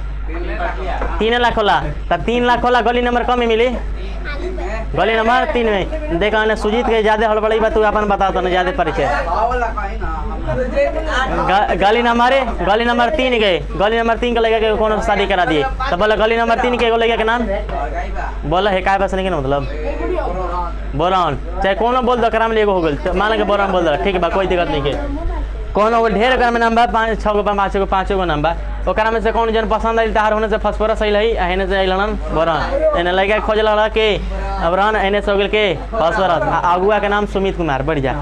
3 लाख होला तो 3 लाख होला गली नंबर कम में मिली गली नंबर 3 में। देखा ने सुजीत के ज्यादा हड़बड़ी बा तू अपन बता तो ज्यादा परिचय गली नंबर 3 के गली नंबर 3 के लड़का के कौन शादी करा दिए तो बोला गली नंबर 3 के एगो लड़का के नाम बोला है काय बस नहीं मतलब बोरान चाहे कोनो बोल दो कराम एगो हो गल तो मान के बोरान बोल दो ठीक बा कोई दिक्कत नहीं है कोनो ढेर ओकर में नाम बा 5 6 गो 5 गो नाम बा ओकरा में से कौन जन पसंद आइल तहार होने से फॉस्फोरस आइल है एने से आइलन बोरान एने लड़का खोज लड़ा के अबरान एने से हो गेल के फॉस्फोरस अगुआ के नाम सुमित कुमार बढ़ जा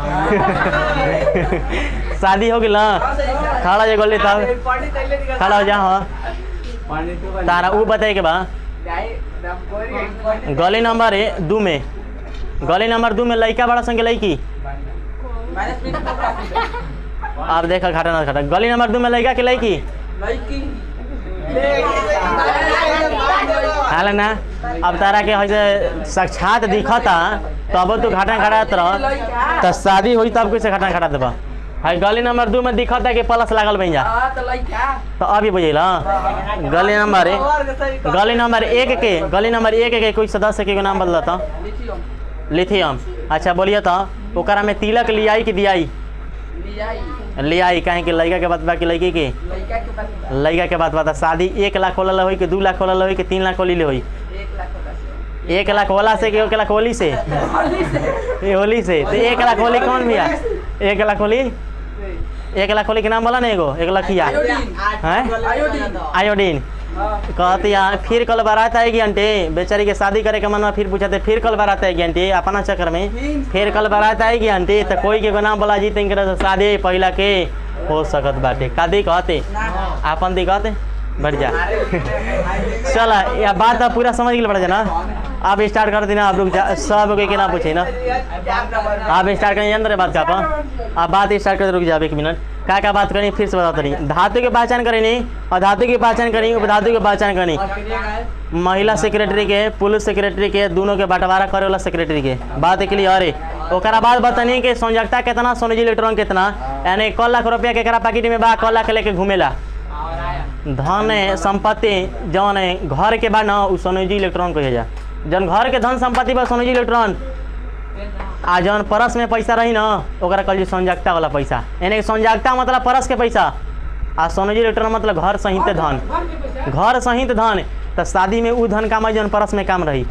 शादी हो गेल खड़ा जे गोली तब खड़ा हो जा हां तारा ऊ बताए के बा गली नंबर 2 में लड़का बड़ा संगे लड़की आप देखा घाटा ना घाटा गली नंबर 2 में लड़का के लड़की हाल ना अब तारा के है साक्षात दिखता तब तो घाटा घाटात रह तो शादी हुई तब कैसे घाटा घाटा देबा है गली नंबर 2 में दिखता कि प्लस लागल बन जा तो अभी बुझेला गली नंबर 1 के कोई सदस्य के नाम बदलता लिथियम अच्छा बोलिए तो ओकरा में तिलक लियाई कि दियाई लियाई कहीं के लड़का के बात बा कि लड़की के लड़का के बात बता शादी 1 लाख वाला होई कि 2 लाख वाला होई कि 3 लाख वाली होई 1 लाख वाला से कि 1 लाख होली से होली से तो 1 लाख होली कौन भैया 1 लाख होली के नाम बोला ना एगो 1 लाखिया हैं आयोडीन कहती फिर कल बारात आएगी आंटी बेचारी के शादी करे के मन फिर पूछते फिर कल बारात आएगी आंटी अपना चक्कर में फिर कल बारात आएगी आंटी तो कोई के नाम बोला जी तीन शादी पहला के हो सकत बाटे कादी कहते अपन दिखते बढ़ जा चला या बात अब पूरा समझ गए पड़ा जा ना आप स्टार्ट कर देना आप लोग सब के ना पूछे ना आप स्टार्ट करें अंदर बात का आप बात स्टार्ट कर रुक जाओ 1 मिनट क्या बात करें फिर से बताते रही धातु की पहचान करें नहीं अधातु की पहचान करें उपधातु की पहचान करें महिला सेक्रेटरी के पुलिस सेक्रेटरी के दोनों के बंटवारा करे वाला सेक्रेटरी के बात क्लियर है ओकरा बाद बतानी कि संयोजकता कितना सोनिजी इलेक्ट्रॉन कितना यानी क लाख रुपया के पैकेट में बा क लाख लेके घूमेला धन संपत्ति जौन घर के बा ना उ सोनिजी इलेक्ट्रॉन कहे जा जौन घर के धन संपत्ति बा सोनिजी इलेक्ट्रॉन आ जौन परस में पैसा रही ना ओकरा कहल संयोजकता वाला पैसा यानी संयोजकता मतलब परस के पैसा आ सोनिजी इलेक्ट्रॉन मतलब घर सहित धन तो शादी में उ धन काम जौन परस में काम रही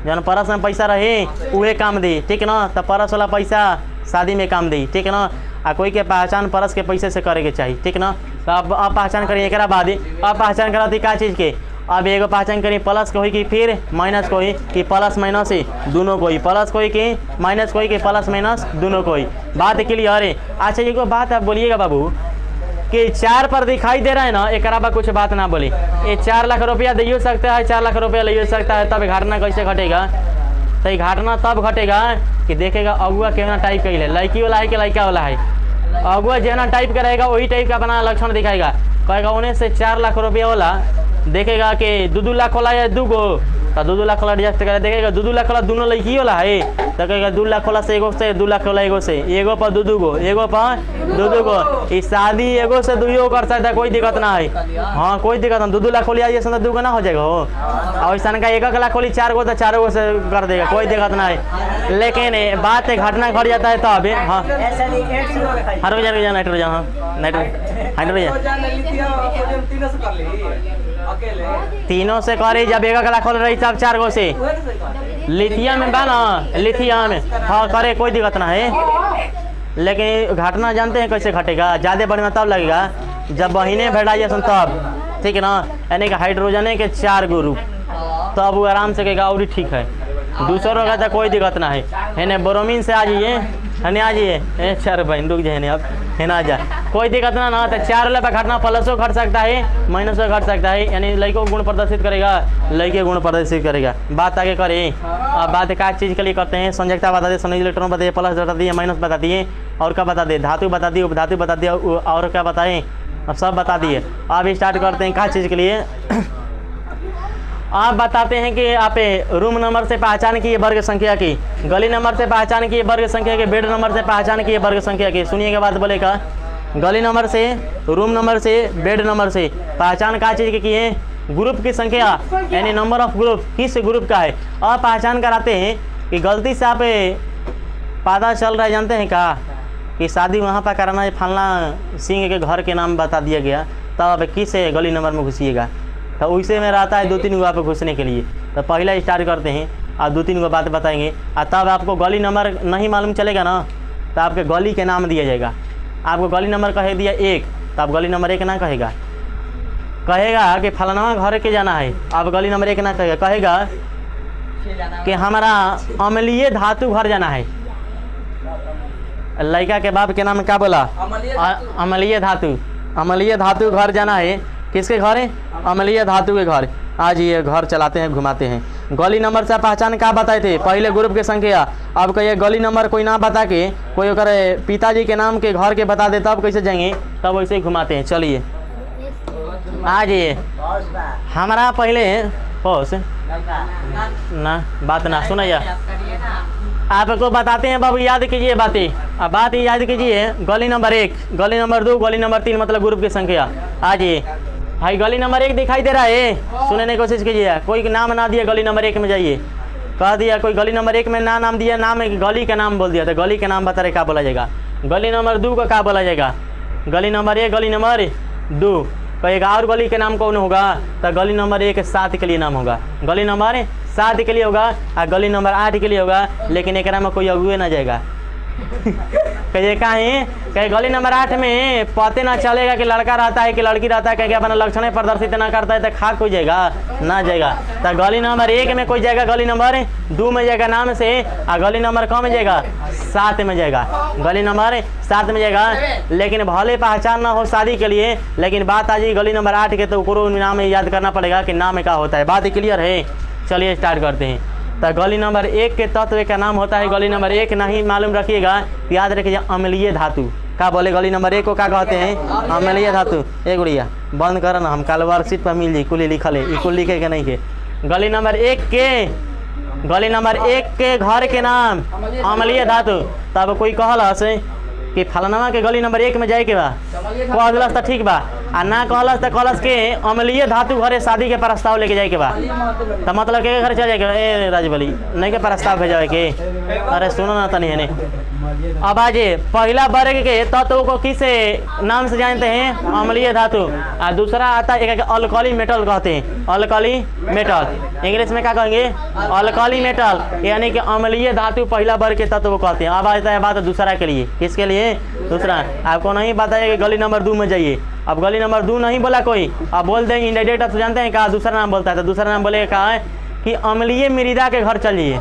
जौन परस में पैसा रहे उहे काम दी ठीक ना तो परस वाला पैसा शादी में काम दी ठीक ना आ कोई के पहचान परस के पैसे से करे के चाहिए ठीक ना तो अब पहचान करिए एक बाद अब पहचान कराती क्या चीज़ के अब एगो पहचान करी प्लस को ही कि फिर माइनस को ही कि प्लस माइनस ही दोनों को ही प्लस को ही कि माइनस को ही कि प्लस माइनस दोनों को ही बात क्लियर है। अच्छा एगो बात आप बोलिएगा बाबू कि 4 पर दिखाई दे रहा है ना एक कुछ बात ना बोली ये 4 लाख रुपया दे सकता है 4 लाख रुपया ले सकता है तब घटना कैसे घटेगा तो घटना तब घटेगा कि देखेगा अगुआ केना टाइप का है लड़की वाला है कि लड़का वाला है अगुआ जेना टाइप का रहेगा वही टाइप का अपना लक्षण दिखाएगा कहेगा उन्हें से 4 लाख रुपया वाला देखेगा कि 2 लाख वाला या 2 गो तो 2 लाख वाला एडजस्ट करे देखेगा 2 लाख वाला दोनों लड़की वाला है तो कहेगा 2 लाख वाला से एगो से 2 लाख वाला एगो से एगो पर 2 गो एगो पर 2 गो इस शादी एगो से 2 कर सकता है कोई दिक्कत ना है हाँ कोई दिक्कत ना 2 लाख वाली आई जैसे 2 गो ना हो जाएगा हो और ऐसा का 1 लाख वाली 4 गो तो 4 गो से कर देगा कोई दिक्कत ना है लेकिन बात घटना घट जाता है तो अभी हाँ हाइड्रोजन तीनों से करे जब 1 लाख वाला रही तब 4 गो से लिथियम में बा ना लिथियम हाँ करे कोई दिक्कत ना है लेकिन घटना जानते हैं कैसे घटेगा ज़्यादा बढ़िया तब लगेगा जब बहिने भेटाइए तब ठीक है ना यानी कि हाइड्रोजन के 4 गो रूप तब वो आराम से कहेगा और ठीक है दूसरों का तो कोई दिक्कत ना है ना ब्रोमीन से आ जाइए है आ जाइए 4 बहन रुक जाए अब है ना आ जा कोई दिक्कत ना तो 4 वाले पे घटना प्लसो घट सकता है माइनसो घट सकता है यानी लड़कों गुण प्रदर्शित करेगा लड़के गुण प्रदर्शित करेगा बात आगे करें अब बात क्या चीज़ के लिए करते हैं संयोजकता बता दिए सोनिजी इलेक्ट्रॉन बता दिए प्लस बता दिए माइनस बता दिए और क्या बता दिए धातु बता दिए उपधातु बता दिए और क्या बताएं अब सब बता दिए अब स्टार्ट करते हैं क्या चीज़ के लिए आप बताते हैं कि आप रूम नंबर से पहचान की वर्ग संख्या की गली नंबर से पहचान की वर्ग संख्या की बेड नंबर से पहचान की वर्ग संख्या की सुनिएगा बात बोलेगा गली नंबर से, रूम नंबर से, बेड नंबर से। पहचान का चीज़ की है? ग्रुप की संख्या यानी नंबर ऑफ ग्रुप, किस ग्रुप का है। और पहचान कराते हैं कि गलती से आप पता चल रहा है, जानते हैं क्या कि शादी वहाँ पर कराना है, फलना सिंह के घर के नाम बता दिया गया, तब आप किस गली नंबर में घुसिएगा। तो उसे में रहता है 2-3 गो पे घुसने के लिए। तो पहला स्टार्ट करते हैं और 2-3 गो बात बताएंगे, और तब आपको गली नंबर नहीं मालूम चलेगा ना, तो आपके गली के नाम दिया जाएगा। आपको गली नंबर कहे दिया 1, तो आप गली नंबर 1 ना कहेगा, कहेगा कि फलाना घर के जाना है, आप गली नंबर 1 ना कहेगा, कहेगा कि हमारा अम्लीय धातु घर जाना है। लड़का के बाप के नाम क्या बोला? अम्लीय धातु। अम्लीय धातु घर जाना है। किसके घर है? अम्लीय धातु के घर। आज ये घर चलाते हैं, घुमाते हैं। गली नंबर से पहचान क्या बताए थे? पहले ग्रुप के संख्या। अब कहिए गली नंबर कोई ना बता के कोई करे पिताजी के नाम के घर के बता दे, तब कैसे जाएंगे? तब वैसे ही घुमाते हैं। चलिए आज ये हमारा पहले होश ना बात ना सुनाइए, आपको बताते हैं बाबू, याद कीजिए बातें। अब बात याद कीजिए, गली नंबर 1, गली नंबर 2, गली नंबर 3 मतलब ग्रुप की संख्या। आज ये भाई गली नंबर 1 दिखाई दे रहा है, सुनने की कोशिश कीजिए। कोई नाम ना दिया गली नंबर 1 में जाइए, कह दिया कोई गली नंबर 1 में ना नाम दिया, नाम गली का नाम बोल दिया, तो गली का नाम बता रहे क्या बोला जाएगा? गली नंबर 2 का क्या बोला जाएगा? गली नंबर 1, गली नंबर 2 कहेगा। और गली के नाम कौन होगा? तो गली नंबर 1 7 के लिए नाम होगा, गली नंबर 7 के लिए होगा, और गली नंबर 8 के लिए होगा। लेकिन एक में कोई अगुए ना जाएगा। कहिए कहीं कहीं गली नंबर 8 में पते ना चलेगा कि लड़का रहता है कि लड़की रहता है, कहीं अपना लक्षण प्रदर्शित ना करता है, तो खा कोई जाएगा ना जाएगा। तो गली नंबर 1 में कोई जाएगा, गली नंबर 2 में जाएगा नाम से, और गली नंबर कौन में जाएगा? 7 में जाएगा, गली नंबर 7 में जाएगा। लेकिन भले पहचान ना हो शादी के लिए, लेकिन बात आ जाए गली नंबर 8 के, तो उसको नाम याद करना पड़ेगा कि नाम क्या होता है। बात क्लियर है? चलिए स्टार्ट करते हैं। तो गली नंबर 1 के तत्व का नाम होता है, गली नंबर 1 नहीं मालूम रखिएगा, याद रखिए अम्लीय धातु। क्या बोले? गली नंबर 1 को क्या कहते हैं? अम्लीय धातु। एक गुड़िया बंद करो ना, हम कल वर्कशीट पर मिल जाए, कुल लिखल है, कुल लिखे के नहीं के। गली नंबर 1 के घर के नाम अम्लीय धातु। तब कोई कहलस कि फलाना के गली नंबर 1 में जाए के बा, कह दिलस तो ठीक बा, आ ना कहलस तो कहलस के अम्लीय धातु घरे शादी के प्रस्ताव लेके जाए के बा, तो मतलब के घर चल जाए के? ए राजबली नहीं के प्रस्ताव भेजा के? अरे सुनो ना तनी है। अब आज पहला वर्ग के तत्व को किस नाम से जानते हैं? अम्लीय धातु। और दूसरा आता है एक अल्कली मेटल कहते हैं, अल्कली मेटल। इंग्लिश में क्या कहेंगे? अल्कली मेटल, यानी कि अम्लीय धातु पहला वर्ग के तत्व को कहते हैं। अब आता है बात दूसरा के लिए। किसके लिए? दूसरा। आपको नहीं बताया कि गली नंबर 2 में जाइए। अब गली नंबर 2 नहीं बोला कोई, अब बोल देंगे इंडायरेक्ट, तो जानते हैं क्या दूसरा नाम बोलता है? तो दूसरा नाम बोलेगा क्या है कि अम्लीय मृदा के घर चलिए।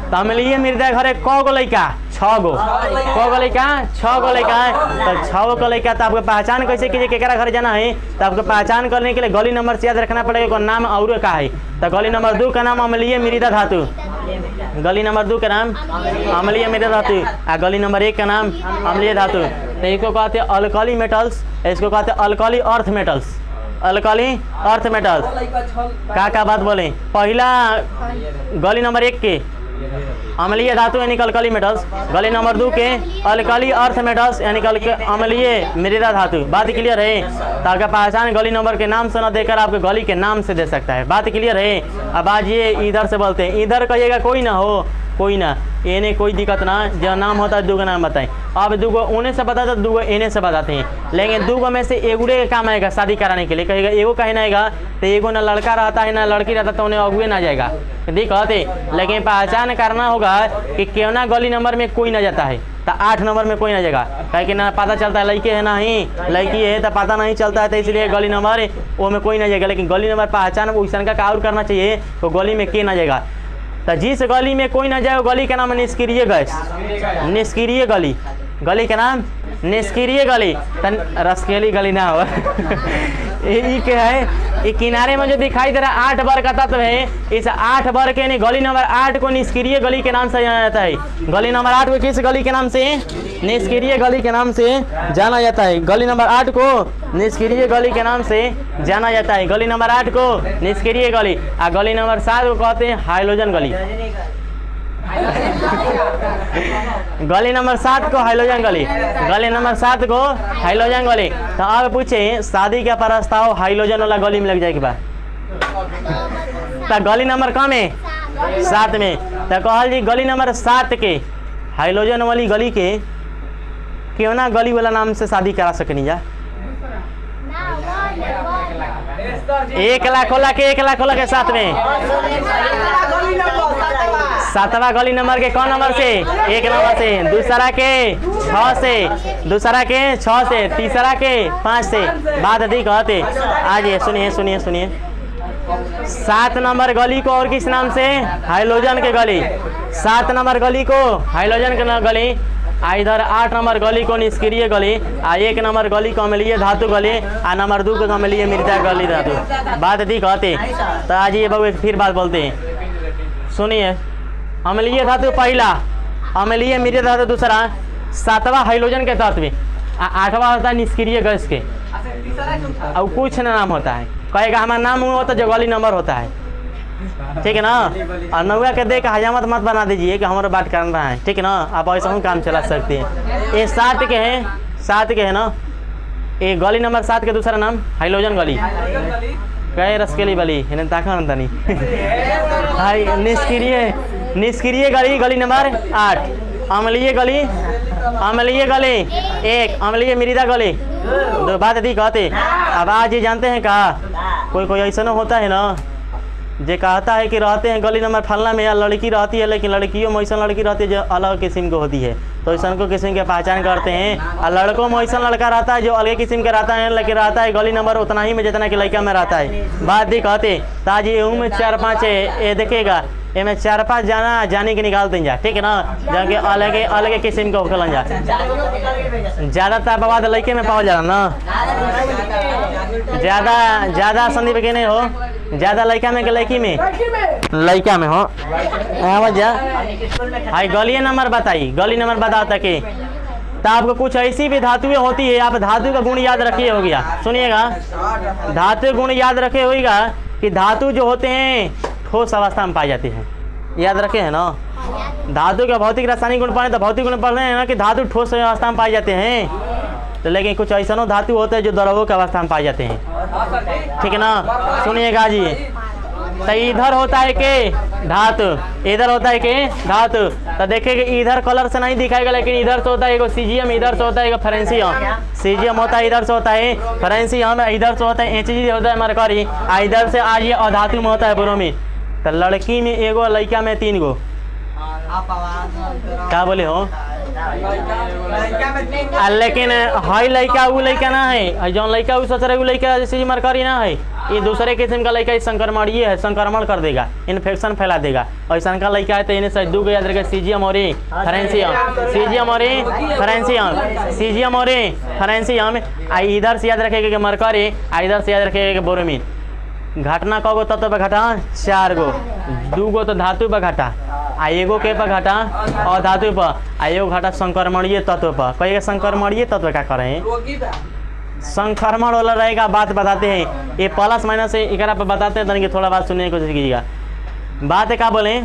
तो अम्लीय मृदा घरे क गो लड़का? 6 गो। क गो लड़का? 6 गो लड़का है। तो 6 गो लड़का। तो आपको पहचान कैसे कीजिए केकरा घर जाना है? तो आपको पहचान करने के लिए गली नंबर से याद रखना पड़ेगा नाम और का है। तो गली नंबर 2 का नाम अम्लीय मृदा धातु, गली नंबर 2 का नाम अम्लीय मृदा धातु, और गली नंबर 1 का नाम अम्लीय धातु। तो इसको कहते हैं अल्कली मेटल्स, इसको कहते हैं alkali earth metals, alkali earth metals. क्या बात बोले? पहला गली नंबर 1 के अम्लीय धातु यानी अल्कली मेटल्स, गली नंबर 2 के अल्कली अर्थ मेटल्स यानी अम्लीय मृदा धातु। बात क्लियर है? ताकि पहचान गली नंबर के नाम से न देकर आपके गली के नाम से दे सकता है। बात क्लियर है? अब आज ये इधर से बोलते हैं, इधर कहिएगा कोई ना हो, कोई ना, इन्हें कोई दिक्कत ना, जो नाम होता है 2 का नाम बताएं। अब 2 उन्हें से बताते, 2 इन्हें से बताते हैं। लेकिन 2 में से एगुड़े का काम आएगा शादी कराने के लिए, कहेगा एगो कहीं ना आएगा, तो एगो ना लड़का रहता है ना लड़की रहता, तो उन्हें अगुए ना जाएगा, दिक्कत है। लेकिन पहचान करना होगा कि क्यों ना गली नंबर में कोई ना जाता है, तो 8 नंबर में कोई ना जाएगा, कहे कि ना पता चलता है लड़के है ना ही लड़की है, तो पता नहीं चलता है, तो इसलिए गली नंबर वो में कोई ना जाएगा। लेकिन गली नंबर पहचान वैसा का और करना चाहिए, तो गली में के ना जाएगा। तो जिस गली में कोई ना जाए, गली का नाम निष्क्रिय गैस, निष्क्रिय गली, गली का नाम निष्क्रिय गली, रसकेली गली ना हो। ये क्या है? ये किनारे में जो दिखाई दे रहा है 8 वर्ग का तत्व है, इस 8 वर्ग के गली नंबर 8 को निष्क्रिय गली के नाम से जाना जाता है। गली नंबर 8 को किस गली के नाम से? निष्क्रिय गली के नाम से जाना जाता है। गली नंबर 8 को निष्क्रिय गली के नाम से जाना जाता है। गली नंबर 8 को निष्क्रिय गली, और गली नंबर 7 को कहते हैं हाइड्रोजन गली। गली नंबर 7 को हाइड्रोजन गली, गली नंबर 7 को हाइड्रोजन गली। तो अब पूछे शादी का प्रस्ताव हाइड्रोजन वाला गली में लग जाए बा, तो गली नंबर कम है 7 में। तो कहल जी गली नंबर 7 के हाइड्रोजन वाली गली के क्यों ना गली वाला नाम से शादी करा सकनी जा। 1 लाख होला के 1 लाख होला के 7 में 7वां गली नंबर के कौन नंबर से 1 नंबर से, दूसरा के 6 से, दूसरा के 6 से, तीसरा के 5 से। बात अधिक कहते आज सुनिए सुनिए सुनिए 7 नंबर गली को और किस नाम से हाइड्रोजन के गली, 7 नंबर गली को हाइड्रोजन के गली, इधर 8 नंबर गली को निष्क्रिय गली, 1 नंबर गली को अम्लीय धातु गली, नंबर 2 को अम्लीय मृदा गली धातु। बात अधिक कहते तो आज ये बाबू फिर बात बोलते हैं सुनिए। अम्लीय धातु पहला, अम्लीय मृदा धातु दूसरा, 7वां हाइड्रोजन के तत्व, 8वां होता है निष्क्रिय गैस के। अब कुछ ना नाम होता है, कहेगा हमारा नाम होता है जो गली नंबर होता है, ठीक है ना। और 9 के देख हजामत मत बना दीजिए कि हमारा बात करना है, ठीक है ना। आप ऐसा ही काम चला सकते हैं। ये 7 के हैं, 7 के है ना। ये गली नंबर 7 के दूसरा नाम हाइड्रोजन गली, कहे रसकेली गली इन्हें ताका नहीं हाई निष्क्रिय, निष्क्रिय गली गली नंबर 8, अम्लीय गली, अम्लीय गली 1, अम्लीय मृदा गली 2। बात अधिक कहते। अब आज ये जानते हैं कहा कोई ऐसा ना होता है ना जे कहता है कि रहते हैं गली नंबर फलना में, या लड़की रहती है लेकिन लड़कियों में ऐसा लड़की रहती है जो अलग किस्म की होती है, तो ऐसा को किस्म की पहचान करते हैं। और लड़कों में ऐसा लड़का रहता है जो अलग किस्म का रहता है लेकिन रहता है गली नंबर उतना ही में जितना कि लड़का में रहता है। बात भी कहते ताजी में 4-5 ये देखेगा इनमें 4-5 जाना जाने के निकालते जा, ठीक है ना। जबकि अलग अलग किस्म के होखलन जा, ज़्यादातर बवाद लड़के में पाओ जाला ना, ज़्यादा संदीप के नहीं हो, ज़्यादा लड़का में के लड़की में लड़का में हो। जा हाई गली नंबर बताई, गली नंबर बताता कि तो आपको कुछ ऐसी भी धातुएं होती है, आप धातु का गुण याद रखिए हो गया। सुनिएगा धातु गुण याद रखे होगा कि धातु जो होते हैं ठोस अवस्था में पाए जाते हैं, याद रखे हैं ना। धातु का भौतिक रासायनिक गुण पढ़े तो भौतिक गुण पढ़ रहे हैं ना कि धातु ठोस अवस्था में पाए जाते हैं। तो लेकिन कुछ ऐसा ना धातु होते हैं जो द्रवों की अवस्था में पाए जाते हैं, ठीक है ना। सुनिएगा जी तो इधर होता है के धातु, इधर होता है के धातु। तो देखिए इधर कलर से नहीं दिखाएगा लेकिन इधर से होता है एगो सीजियम, इधर से होता है एगो फ्रेंसियम। सीजियम होता है इधर से होता है फ्रेंसियम, इधर से होता है एचजी होता है मरकरी, इधर से आज ये अधातु में होता है ब्रोमीन। तो लड़की में एगो लड़का में 3 गो क्या बोले हो। लेकिन हाई लड़का वो लड़का ना है, जो लड़का वो सोच रहे वो लड़का जैसे मरकरी ना है, ये दूसरे किस्म का लड़का संक्रमणीय है, संक्रमण कर देगा, इन्फेक्शन फैला देगा। ऐसा का लड़का है तो इन्हें से 2 को याद रखे सीजियम और फ्रेंसियम, सीजियम और फ्रेंसियम, सीजियम और फ्रेंसियम। इधर से याद रखेगा कि मरकरी, इधर से याद रखेगा कि ब्रोमीन। घटना कगो तत्व पर घटा 4 गो, 2 गो तो धातु पर घटा, एगो के पर घटा और धातु पर, एगो घटा संक्रमणीय तत्व पर। कहिएगा संक्रमणीय तत्व क्या करें, संक्रमण वाला रहेगा। बात बताते हैं ये प्लस माइनस से एक पर बताते हैं कि थोड़ा बात सुनने की कोशिश कीजिएगा। बात क्या बोले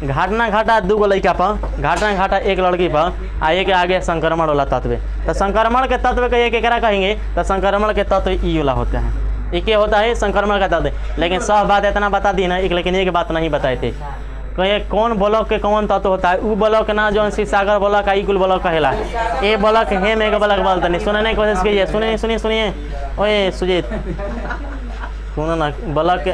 घटना घटा 2 गो लड़का पर, घटना घटा 1 लड़की पर, एक आगे संक्रमण वाला तत्व। तो संक्रमण के तत्व का एक कहेंगे तो संक्रमण के तत्व ई वाला होता है, एक होता है संक्रमण का तत्व। लेकिन सब बात इतना बता दी ना एक, लेकिन एक बात नहीं बताए थे कहे कौन ब्लॉक के कौन तत्व होता है। वो ब्लॉक ना जो सागर ब्लॉक है कुल ब्लॉक कहेला, ये ब्लॉक है में ब्लॉक बोलते नहीं। सुनने की कोशिश कीजिए, सुनिए सुनिए सुनिए। ओए सुजीत सुनो ना ब्लॉक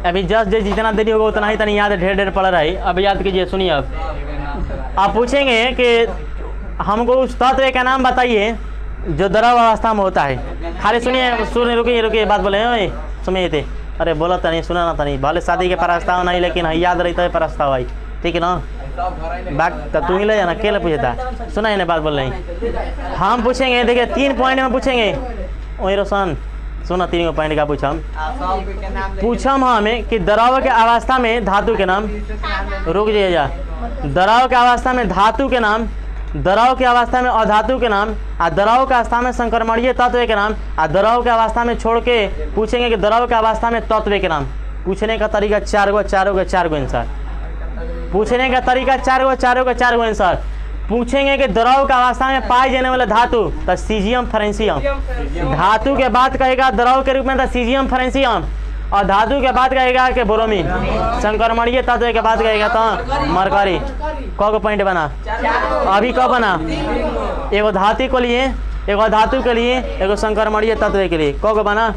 अभी जस्ट जितना देरी होगा उतना ही तनी याद ढेर पड़ रहा है। अब याद कीजिए, सुनिए। अब आप पूछेंगे कि हमको उस तत्व का नाम बताइए जो द्रव अवस्था में होता है। खाली सुनिए, सुनिए, रुकिए रुकिए बात बोले सुनिए थे। अरे बोला था नहीं, सुना ना था नहीं, भले शादी के प्रस्ताव नहीं लेकिन याद रहता है प्रस्ताव आई, ठीक है ना। बात तो तू ही ले जाना, अकेले पूछता सुना है बात बोल रही। हम पूछेंगे, देखिए 3 पॉइंट में पूछेंगे। वही रोशन सुना 3 पॉइंट का पूछम हमें कि द्रव के अवस्था में धातु के नाम, रुक जाइए जा, द्रव के अवस्था में धातु के नाम, द्रव की अवस्था में अधातु के नाम, और द्रव के अवस्था में संक्रमणीय तत्व के नाम, और द्रव के अवस्था में छोड़ के पूछेंगे कि द्रव के अवस्था में तत्व के नाम। पूछने का तरीका 4 गो आंसर। पूछने का तरीका चारों के चार आंसर पूछेंगे कि द्रव का अवस्था में पाए जाने वाला धातु तो सीजियम फ्रेंसियम, धातु के बाद कहेगा द्रव के रूप में तो सीजियम फ्रेंसियम, और धातु के बाद कहेगा कि ब्रोमीन, संक्रमणीय तत्व के बाद कहेगा तो मरकरी। कौ पॉइंट बना अभी कब बना? एगो धातु के लिए, एगो धातु के लिए, एगो संक्रमणीय तत्व के लिए कौ बना?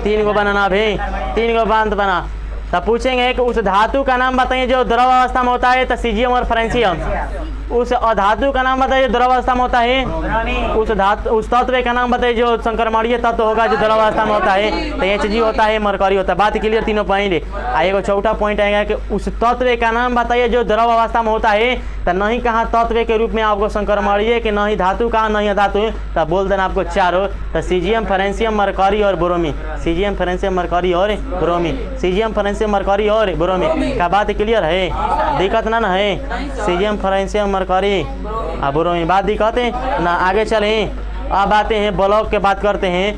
3 गो बनाना भाई, 3 गो बांध बना। तब पूछेंगे कि उस धातु का नाम बताइए जो द्रव अवस्था में होता है तो सीजियम और फ्रेंसियम। उस अधातु का नाम बताइए द्रव अवस्था में होता है, उस तत्व का नाम बताइए जो संक्रमणीय तत्व होगा जो द्रव अवस्था में होता है तो Hg होता है, मरकरी होता है। बात क्लियर? तीनों पॉइंट। एगो चौथा पॉइंट आएगा कि उस तत्व का नाम बताइए जो द्रव अवस्था में होता है तो नहीं कहा तत्व के रूप में आपको संक्रमणीय कि नहीं धातु कहा नहीं अधातु, तब बोल देना आपको चारों तो सीजियम फ्रेंसियम मरकरी और ब्रोमीन, सीजियम फ्रेंसियम मरकरी और ब्रोमीन, सीजियम फ्रेंसियम मरकरी और ब्रोमीन। क्या बात क्लियर है? दिक्कत ना है? सीजियम फ्रेंसियम मरकरी और ब्रोमीन, बात दिक्कत है ना? आगे चले अब आते हैं ब्लॉक के बात करते हैं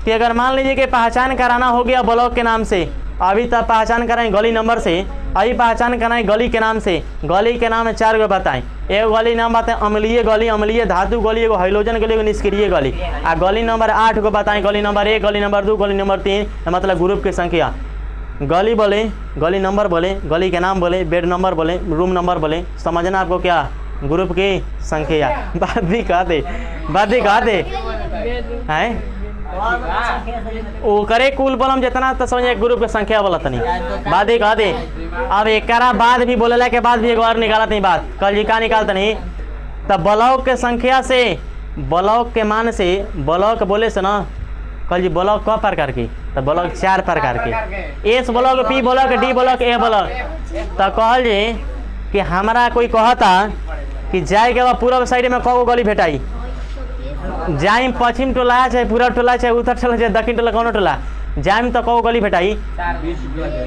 कि अगर मान लीजिए कि पहचान कराना हो गया ब्लॉक के नाम से, अभी तक पहचान कराएं गली नंबर से, अभी पहचान कराएं गली के नाम से। गली के नाम में 4 गो बताएं। एक गली नाम बताएं अम्लीय गली, अम्लीय धातु गली, एगो हाइड्रोजन गली, एगो निष्क्रिय गली। आ गली नंबर 8 को बताएं। गली नंबर 1, गली नंबर 2, गली नंबर 3, मतलब ग्रुप की संख्या। गली बोले, गली नंबर बोले, गली के नाम बोले, बेड नंबर बोले, रूम नंबर बोले। समझना आपको क्या? ग्रुप की संख्या। बात भी कहते हैं ओ करे कुल बोलम जितना तो समझे ग्रुप की संख्या बोला तनी। बात ही कहते अब एक बाद भी बोलेला के बाद भी एक बार निकालत नहीं बात। कल जी का निकालते नहीं तब ब्लॉक के संख्या से, ब्लॉक के मान से, ब्लॉक बोले से ना कल जी ब्लॉक क प्रकार की तो ब्लॉक 4 प्रकार के, S block, P block, D block, A block. तो कहल जी कि हमारा कोई कहता कि जाए के बाद पूर्व साइड में कौ गली भेटाई, जाइम पश्चिम टोला चाहे पूरब टोला चाहे उत्तर टोला चाहे दक्षिण टोला कौनो टोला जाइम तो कौ गली भेटाई।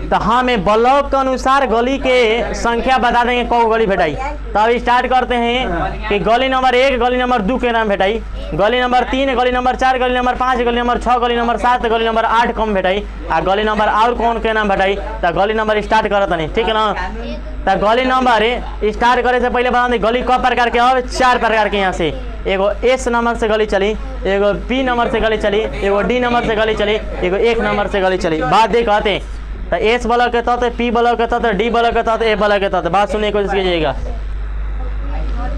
तो हमें ब्लॉक के अनुसार गली के संख्या बता देंगे कौ गली भेटाई। तो अब स्टार्ट करते हैं कि गली नंबर 1, गली नंबर 2 के नाम भेटाई, गली नंबर 3, गली नंबर 4, गली नंबर 5, गली नंबर 6, गली नंबर 7, गली नंबर 8 कम भेटाई। आ गली नंबर और कौन के नाम भेटाई तो गली नंबर स्टार्ट करत नहीं, ठीक है ना? तो गली नंबर स्टार्ट करे से पहले बता दें गली क प्रकार के, अब 4 प्रकार के। यहाँ से एगो एस नंबर से गली चली, एगो पी नंबर से गली चली, एगो डी नंबर से गली चली, एगो 1 नंबर से गली चली। बात देख कहते तो एस ब्लॉक के तहत, पी ब्लॉक के तहत, डी ब्लॉक के तहत, ए ब्लॉक के तहत। बात सुनने की कोशिश कीजिएगा।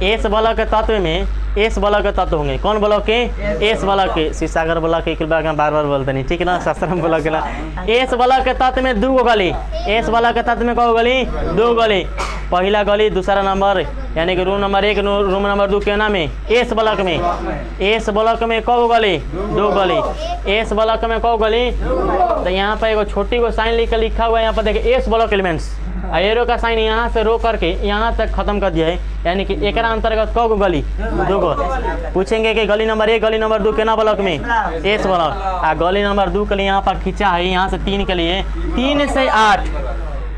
एस ब्लॉक के तत्व में एस ब्लॉक के तत्व होंगे। कौन ब्लॉक के? एस ब्लॉक के। शिवसागर ब्लॉक के बार बार बोलते नहीं, ठीक है ना? शास्त्रम ब्लॉक के। एस ब्लॉक के तत्व में 2 गली, एस ब्लॉक के तत्व में कौ गली? 2 गली। पहला गली दूसरा नंबर यानी कि रूम नंबर 1, रूम नंबर 2 के नाम में एस ब्लॉक में, एस ब्लॉक में कौ गली? 2 गली। एस ब्लॉक में कौ गली? तो यहाँ पर एगो छोटी को साइन लिखा हुआ है। यहाँ पर देखिए एस ब्लॉक एलिमेंट्स, एरो का साइन यहाँ से रो करके यहाँ तक खत्म कर दिया है, यानी कि एक अंतर्गत कौ गली? 2 गो। पूछेंगे कि गली नंबर 1, गली नंबर 2 केना ब्लॉक में? S block. आ गली नंबर 2 के लिए यहाँ पर खींचा है, यहाँ से 3 के लिए 3 से 8,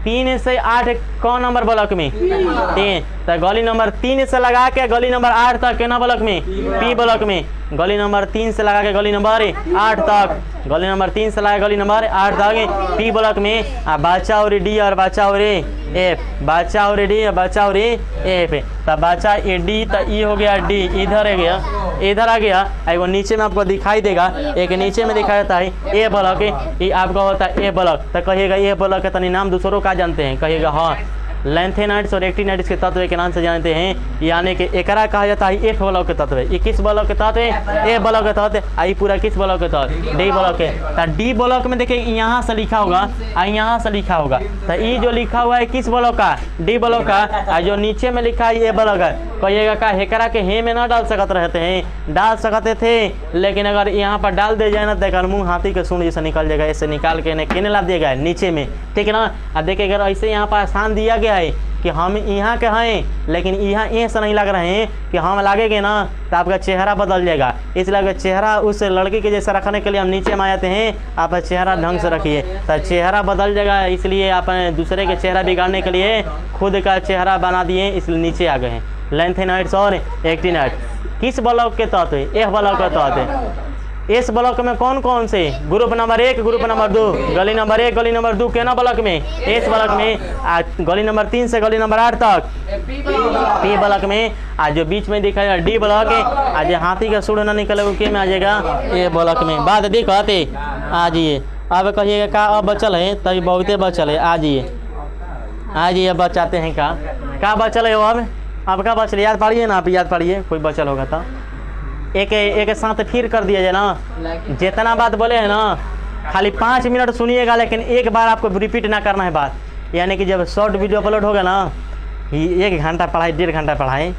3 से 8 कौन नंबर ब्लॉक में? 3। तो गली नंबर 3 से लगा के गली नंबर 8 तक केना ब्लॉक में? पी ब्लॉक में। गली नंबर 3 से लगा के गली नंबर 8 तक, गली नंबर 3 से लगा गली नंबर 8 तक पी ब्लॉक में। आ बच्चा और डी और बच्चा और एफ, बच्चा और डी और बच्चा और एफ। तो बच्चा ए डी तो ई हो गया डी, इधर आ गया, इधर आ गया। एगो नीचे में आपको दिखाई देगा, एक नीचे में दिखाई देता है ए ब्लॉक, ये आपका होता है ए ब्लॉक। तो कहिएगा ए ब्लॉक का तनी नाम दूसरों का जानते हैं? कहिएगा हाँ, लैंथेनाइट्स और एक्टिनाइट्स के तत्व के नाम से जानते हैं, यानी कि एकरा कहा जाता है एफ ब्लॉक के तत्व। ये किस ब्लॉक के तत्व है? ए ब्लॉक के तत्व। आई पूरा किस ब्लॉक के तत्व? डी ब्लॉक है। तो डी ब्लॉक में देखिए यहाँ से लिखा होगा और यहाँ से लिखा होगा। तो ये जो लिखा हुआ है किस ब्लॉक का? डी ब्लॉक का। और जो नीचे में लिखा है ए ब्लॉक है। कहिएगा का हेकरा के हे में ना डाल सकते रहते हैं? डाल सकते थे, लेकिन अगर यहाँ पर डाल दे जाए ना तो मुँह हाथी के सूंड जैसे निकल जाएगा, ऐसे निकाल के केने ला दिया गया नीचे में, ठीक है ना? और देखिए अगर ऐसे यहाँ पर स्थान दिया गया है कि हम यहाँ के हैं, लेकिन यहाँ ऐसा नहीं लग रहे हैं कि हम लागेंगे ना तो आपका चेहरा बदल जाएगा। इसलिए चेहरा उस लड़की के जैसा रखने के लिए हम नीचे में आते हैं, आप चेहरा ढंग से रखिए तो चेहरा बदल जाएगा। इसलिए आप दूसरे के चेहरा बिगाड़ने के लिए खुद का चेहरा बना दिए, इसलिए नीचे आ गए हैं। लैंथेनाइट्स और एक्टिनाइट किस ब्लॉक के तहत है? एफ ब्लॉक के तहत है। इस ब्लॉक में कौन कौन से ग्रुप नंबर 1 ग्रुप नंबर 2 गली नंबर 1 गली नंबर 2 केना ब्लॉक में इस ब्लॉक में गली नंबर 3 से गली नंबर 8 तक पी ब्लॉक में आज जो बीच में दिखाएगा डी ब्लॉक है आज हाथी का सूढ़ ना निकले के में आ जाएगा ए ब्लॉक में बात दिखते आ जाइए। अब कहिएगा का अब बचल है तभी बहुते बचल है आ जाइए बचाते हैं का बचल है अब का बचल याद पढ़िए ना आप याद पढ़िए कोई बचल होगा तो एक साथ फिर कर दिया जाए ना जितना बात बोले हैं ना खाली 5 मिनट सुनिएगा लेकिन एक बार आपको रिपीट ना करना है बात यानी कि जब शॉर्ट वीडियो अपलोड होगा ना 1 घंटा पढ़ाई 1.5 घंटा पढ़ाई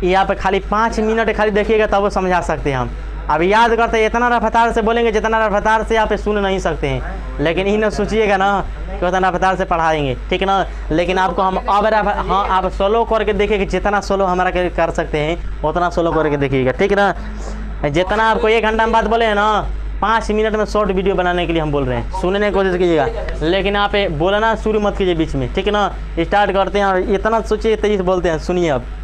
यहाँ पे खाली 5 मिनट खाली देखिएगा तब वो समझा सकते हैं हम। अब याद करते हैं इतना रफ्तार से बोलेंगे जितना रफ्तार से आप सुन नहीं सकते हैं लेकिन ही ना सोचिएगा ना कि उतना रफ्तार से पढ़ाएंगे ठीक है ना। लेकिन आपको हम अब हाँ आप सोलो करके देखिए जितना सोलो हमारा कर सकते हैं उतना सोलो करके देखिएगा ठीक है ना। जितना आपको 1 घंटा में बात बोले हैं ना 5 मिनट में शॉर्ट वीडियो बनाने के लिए हम बोल रहे हैं सुनने की कोशिश कीजिएगा लेकिन आप बोलना शुरू मत कीजिए बीच में ठीक है ना। स्टार्ट करते हैं और इतना सोचिए तेजी से बोलते हैं सुनिए। अब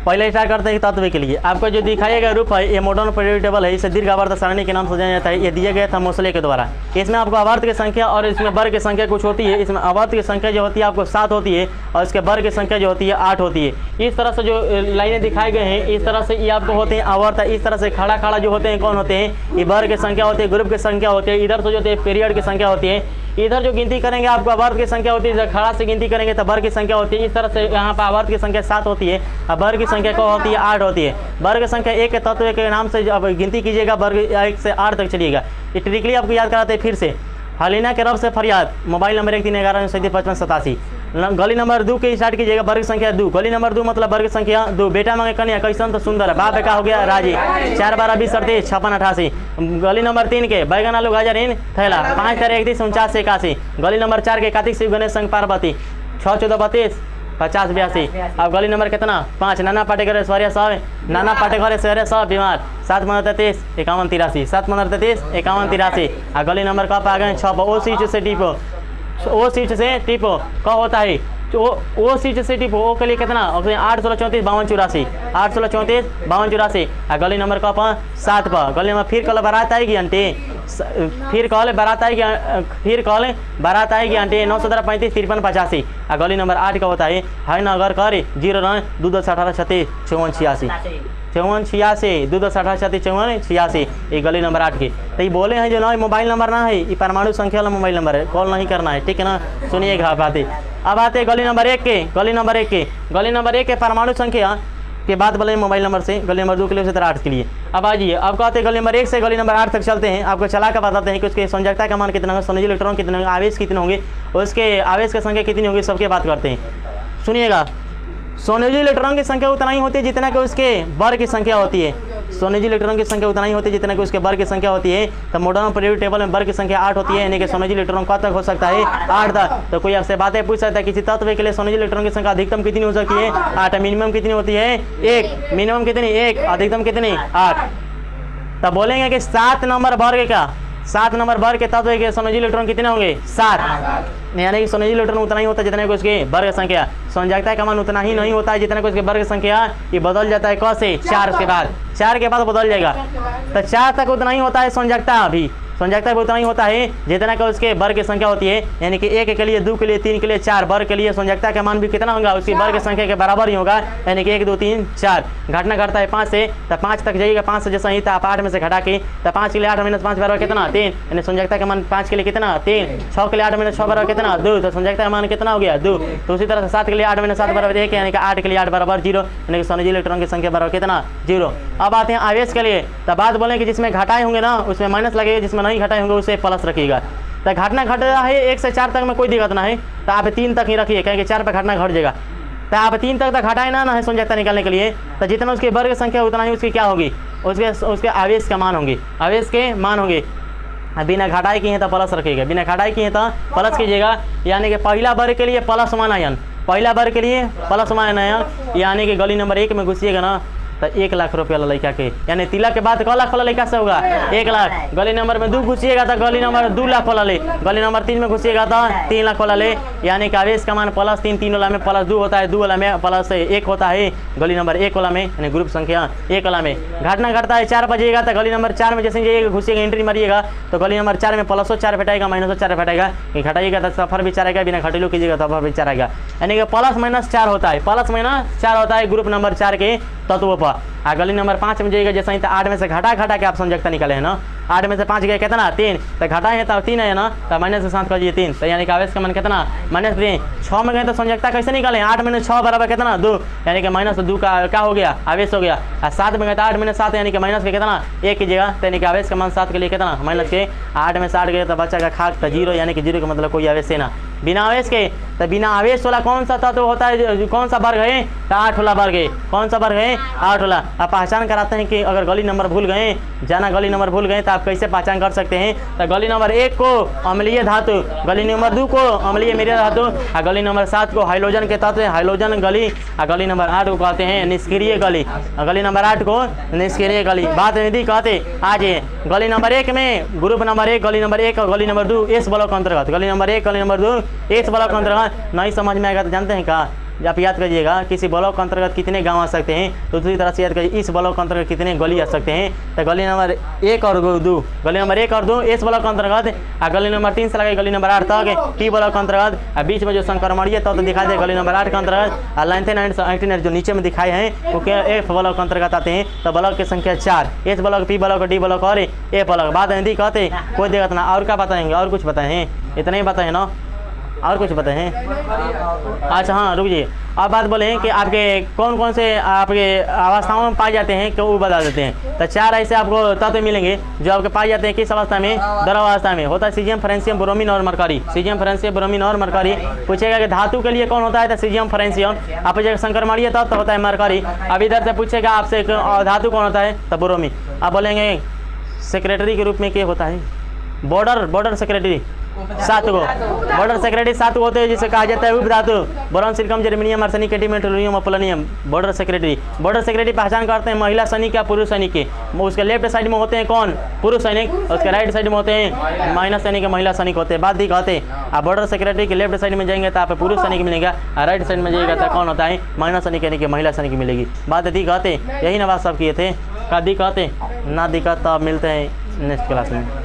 पहले स्टार्ट करते हैं तत्व के लिए आपको जो दिखाएगा रूप है ये मॉडर्न पीरियड टेबल है इसे दीर्घ आवर्त सारणी के नाम से जाना जाता है। ये दिया गया था मोसले के द्वारा। इसमें आपको आवर्त की संख्या और इसमें वर्ग की संख्या कुछ होती है। इसमें आवर्त की संख्या जो होती है आपको 7 होती है और इसके वर्ग की संख्या जो होती है 8 होती है। इस तरह से जो लाइनें दिखाए गए हैं इस तरह से ये आपको होते हैं आवर्त। इस तरह से खड़ा खड़ा जो होते हैं कौन होते हैं ये वर्ग की संख्या होती है ग्रुप की संख्या होती है। इधर से जो होती है पीरियड की संख्या होती है। इधर जो गिनती करेंगे आपको आवर्त की संख्या होती है। खड़ा से गिनती करेंगे तो वर्ग की संख्या होती है। इस तरह से यहाँ पर आवर्त की संख्या 7 होती है और वर्ग की संख्या क्या होती है 8 होती है। वर्ग संख्या 1 के तत्व के नाम से अब गिनती कीजिएगा वर्ग 1 से 8 तक चलिएगा। ये ट्रिकली आपको याद कराते हैं फिर से। हलीना के रब से फरियाद मोबाइल नंबर 1311 गली नंबर 2 के स्टार्ट कीजिएगा वर्ग संख्या 2 गली नंबर 2 मतलब वर्ग संख्या 2 बेटा मांगे कन्या कैसन तो सुंदर बाप का हो गया राजी 4 12 20 38 56 88 गली नंबर 3 के बैगन आलू गाजर इन थैला 5 3 31 49 81 गली नंबर 4 के कार्तिक शिव गणेश संग पार्वती 6 14 32 50 82। अब गली नंबर कितना 5 नाना पाटेकर ऐश्वर्या 100 नाना पाटेकर ऐश्वर्या 100 बीमार 7 15 33 51 83 7 15 33 51 83। और गली नंबर कब आ गए 6 ओ सीट से टिपो ओ सीट से टिपो कब होता है ओ सीट से टिपो ओ के लिए कितना 8 16 34 52 84 8 16 34 52 84। और गली नंबर कब 7 पर गली नंबर फिर कल बारात आएगी आंटी फिर कॉल बारात आएगी आंटी 9 17 35 53 85। और गली नंबर 8 का होता है ना अगर करे 0 9 2 10 18 36 54 86 54 86 2 10 18 36 54 86। ये गली नंबर 8 की तो ये बोले हैं जो ना मोबाइल नंबर ना है ये परमाणु संख्या वाला मोबाइल नंबर है कॉल नहीं करना है ठीक है ना। सुनिएगा बातें। अब आते हैं गली नंबर 1 के गली नंबर 1 के परमाणु संख्या के बाद बोले मोबाइल नंबर से गली नंबर 2 के लिए 8 के लिए। अब आ जाइए अब कहते हैं गली नंबर 1 से गली नंबर 8 तक चलते हैं। आपको चला कर बताते हैं कि उसके संयोजकता का मान कितना होगा संयोजी इलेक्ट्रॉन कितने होंगे आवेश कितने होंगे उसके आवेश की संख्या कितनी होगी सबके बात करते हैं। सुनिएगा संयोजी इलेक्ट्रॉन की संख्या उतना ही होती है जितना कि उसके वर्ग की संख्या होती है। संयोजी इलेक्ट्रॉन की संख्या उतना ही होती है जितना कि उसके वर्ग की संख्या होती है। तो मॉडर्न पीरियड टेबल में वर्ग की संख्या 8 होती है यानी कि संयोजी इलेक्ट्रॉन कब तक हो सकता है 8 तक। तो कोई आपसे बातें पूछ सकता है किसी तत्व के लिए संयोजी इलेक्ट्रॉन की संख्या अधिकतम कितनी हो सकती है 8 मिनिमम कितनी होती है 1 मिनिमम कितनी 1 अधिकतम कितनी 8। तब बोलेंगे कि 7 नंबर वर्ग का 7 नंबर वर्ग के तत्व के संयोजी इलेक्ट्रॉन कितने होंगे 7 यानी कि संयोजी इलेक्ट्रॉन उतना ही होता है जितना कि उसके वर्ग संख्या। संयोजकता का मान उतना ही नहीं होता है जितना कि उसके वर्ग संख्या ये बदल जाता है कौन से 4 के बाद बदल जाएगा। तो 4 तक उतना ही होता है संयोजकता भी संयोजकता भी उतना ही होता है जितना कि उसके वर्ग की संख्या होती है यानी कि 1 के लिए 2 के लिए 3 के लिए 4 वर्ग के लिए संयोजकता का मान भी कितना होगा उसकी वर्ग संख्या के बराबर ही होगा यानी कि 1 2 3 4। घटना घटता है 5 से तो 5 तक जाइएगा 5 से जैसा ही था आप 8 में से घटा के तो 5 के लिए 8 - 5 बराबर कितना 3 यानी संयोजकता का मान 5 के लिए कितना 3 6 के लिए 8 - 6 बराबर कितना 2 तो संयोजकता का मान कितना हो गया 2। तो उसी तरह से 7 के लिए 8 - 7 बराबर 1 यानी कि 8 के लिए 8 बराबर 0 यानी कि संयोजी इलेक्ट्रॉन की संख्या बराबर कितना 0। अब आते हैं आवेश के लिए। तो बात बोलें कि जिसमें घटाए होंगे ना उसमें माइनस लगेगा जिसमें नहीं घटाए होंगे उसे प्लस रखिएगा। तो घटना घट रहा है 1 से 4 तक में कोई दिक्कत ना है तो आप 3 तक ही रखिए कहेंगे 4 पे घटना घट जाएगा। तो आप 3 तक घटाए ना है संयोजकता निकालने के लिए तो जितना उसकी वर्ग संख्या उतना ही उसकी क्या होगी उसके आवेश का मान होंगे आवेश के मान होंगे। बिना घटाई किए तो प्लस रखिएगा बिना घटाई किए तो प्लस कीजिएगा यानी कि पहला वर्ग के लिए प्लस मानायन पहला वर्ग के लिए प्लस मानायन यानी कि गली नंबर 1 में घुसिएगा ना तो 1 लाख रुपया वाला लड़का के, यानी तिलक के बाद क लाख वाला लड़का से होगा 1 लाख। गली नंबर में 2 घुसिएगा तो गली नंबर 2 लाख वाला ले, गली नंबर 3 में घुसिएगा तो 3 लाख वाला ले, यानी कि आवेश का मान +3, 3 वाला में +2 होता है, 2 वाला में +1 होता है, गली नंबर 1 वाला में, यानी ग्रुप संख्या 1 वाला में। घटना घटता है 4 बजेगा तो गली नंबर 4 में जैसे जाइएगा घुसिएगा एंट्री मारिएगा तो गली नंबर 4 में +4 भेटाएगा, -4 भेटाएगा, घटाइएगा तो सफर भी 4 आएगा, बिना घटेलू कीजिएगा तो सफर भी 4 आएगा, यानी कि +-4 होता है, +-4 होता है ग्रुप नंबर 4 के तत्वों पर। आ गली नंबर 5 में जाइएगा जैसे ही तो 8 में से घटा के आप संयोजकता निकाले हैं ना, 8 में से 5 गए कितना 3, तो घटा है तो 3 है ना, तो -7 कर 3, तो यानी कि आवेश का मान कितना -3। 6 में गए तो संयोजकता कैसे निकालें, 8 में 6 बराबर कितना 2, यानी कि -2 का क्या हो गया आवेश हो गया। और 7 में गए तो 8 में 7 यानी कि माइनस के कितना 1 कीजिएगा, तो यानी कि आवेश का मान 7 के लिए कितना माइनस के 8 में 60 गए तो बच्चा का खाक तो 0, यानी कि 0 का मतलब कोई आवेश है ना। बिना आवेश के तो बिना आवेश वाला कौन सा तत्व होता है, कौन सा वर्ग है, तो 8 वाला वर्ग है, कौन सा वर्ग है 8 वाला। आप पहचान कराते हैं कि अगर गली नंबर भूल गए, जाना गली नंबर भूल गए तो आप कैसे पहचान कर सकते हैं, तो गली नंबर 1 को अम्लीय धातु, गली नंबर 2 को अम्लीय मिश्रित धातु, और गली नंबर 7 को हाइड्रोजन के तत्व हाइड्रोजन गली, और गली नंबर 8 को कहते हैं निष्क्रिय गली, गली नंबर 8 को निष्क्रिय गली। बात यदि कहते आज गली नंबर 1 में ग्रुप नंबर 1 गली नंबर 1 और गली नंबर 2 एस ब्लॉक अंतर्गत, गली नंबर 1 गली नंबर 2 एस ब्लॉक अंतर्गत नहीं समझ में आएगा तो जानते हैं क्या, आप याद करिएगा किसी ब्लॉक अंतर्गत कितने गांव आ सकते हैं, तो दूसरी तरह से याद करिए इस ब्लॉक अंतर्गत कितने गली आ सकते हैं, तो गली नंबर 1 और 2, गली नंबर 1 और 2 इस ब्लॉक अंतर्गत, और गली नंबर 3 से लगे गली नंबर 8 तक टी ब्लॉक अंतर्गत, और बीच में जो संक्रमणीय तो दिखाई दे गली नंबर 8 के अंतर्गत, और 19 जो नीचे में दिखाए हैं वो क्या एफ ब्लॉक अंतर्गत आते हैं, तो ब्लॉक की संख्या 4, S block P block D block और ए ब्लॉक। बात हिंदी कहते कोई दिक्कत ना, और क्या बताएंगे, और कुछ बताएं, इतना ही बताएं ना, और कुछ बताएं। अच्छा हाँ रुकिए, अब बात बोले कि आपके कौन कौन से आपके अवस्थाओं में पाए जाते हैं क्यों वो बता देते हैं। तो 4 ऐसे आपको तत्व मिलेंगे जो आपके पाए जाते हैं किस अवस्था में, द्रव अवस्था में। होता है सीजियम, फ्रेंसियम, ब्रोमीन और मरकरी, सीजियम, फ्रेंसियम, ब्रोमीन और मरकरी। पूछेगा कि धातु के लिए कौन होता है, तो सीजियम, फ्रेंसियम। आप पूछेगा संक्रमणीय तत्व होता है मरकरी। अब इधर से पूछेगा आपसे धातु कौन होता है, तो ब्रोमीन। आप बोलेंगे सेक्रेटरी के रूप में क्या होता है, बॉर्डर सेक्रेटरी 7 को, बॉर्डर सेक्रेटरी 7 होते हैं जिसे कहा जाता है उप धातु, boron, silicon, germanium, arsenic, antimony, tellurium और पोलोनियम। बॉर्डर सेक्रेटरी पहचान करते हैं महिला सैनिक या पुरुष सैनिक के। उसके लेफ्ट साइड में होते हैं कौन, पुरुष सैनिक, उसके राइट साइड में होते हैं महिला सैनिक, महिला सैनिक होते हैं। बात दी कहते हैं आप बॉर्डर सेक्रेटरी के लेफ्ट साइड में जाएंगे तो आप पुरुष सैनिक मिलेगा, और राइट साइड में जाइएगा तो कौन होता है महिला सैनिक, यानी कि महिला सैनिक मिलेगी। बात दी कहते यही ना बात सब किए थे, का दी कहते ना दिक्कत। तो आप मिलते हैं नेक्स्ट क्लास में।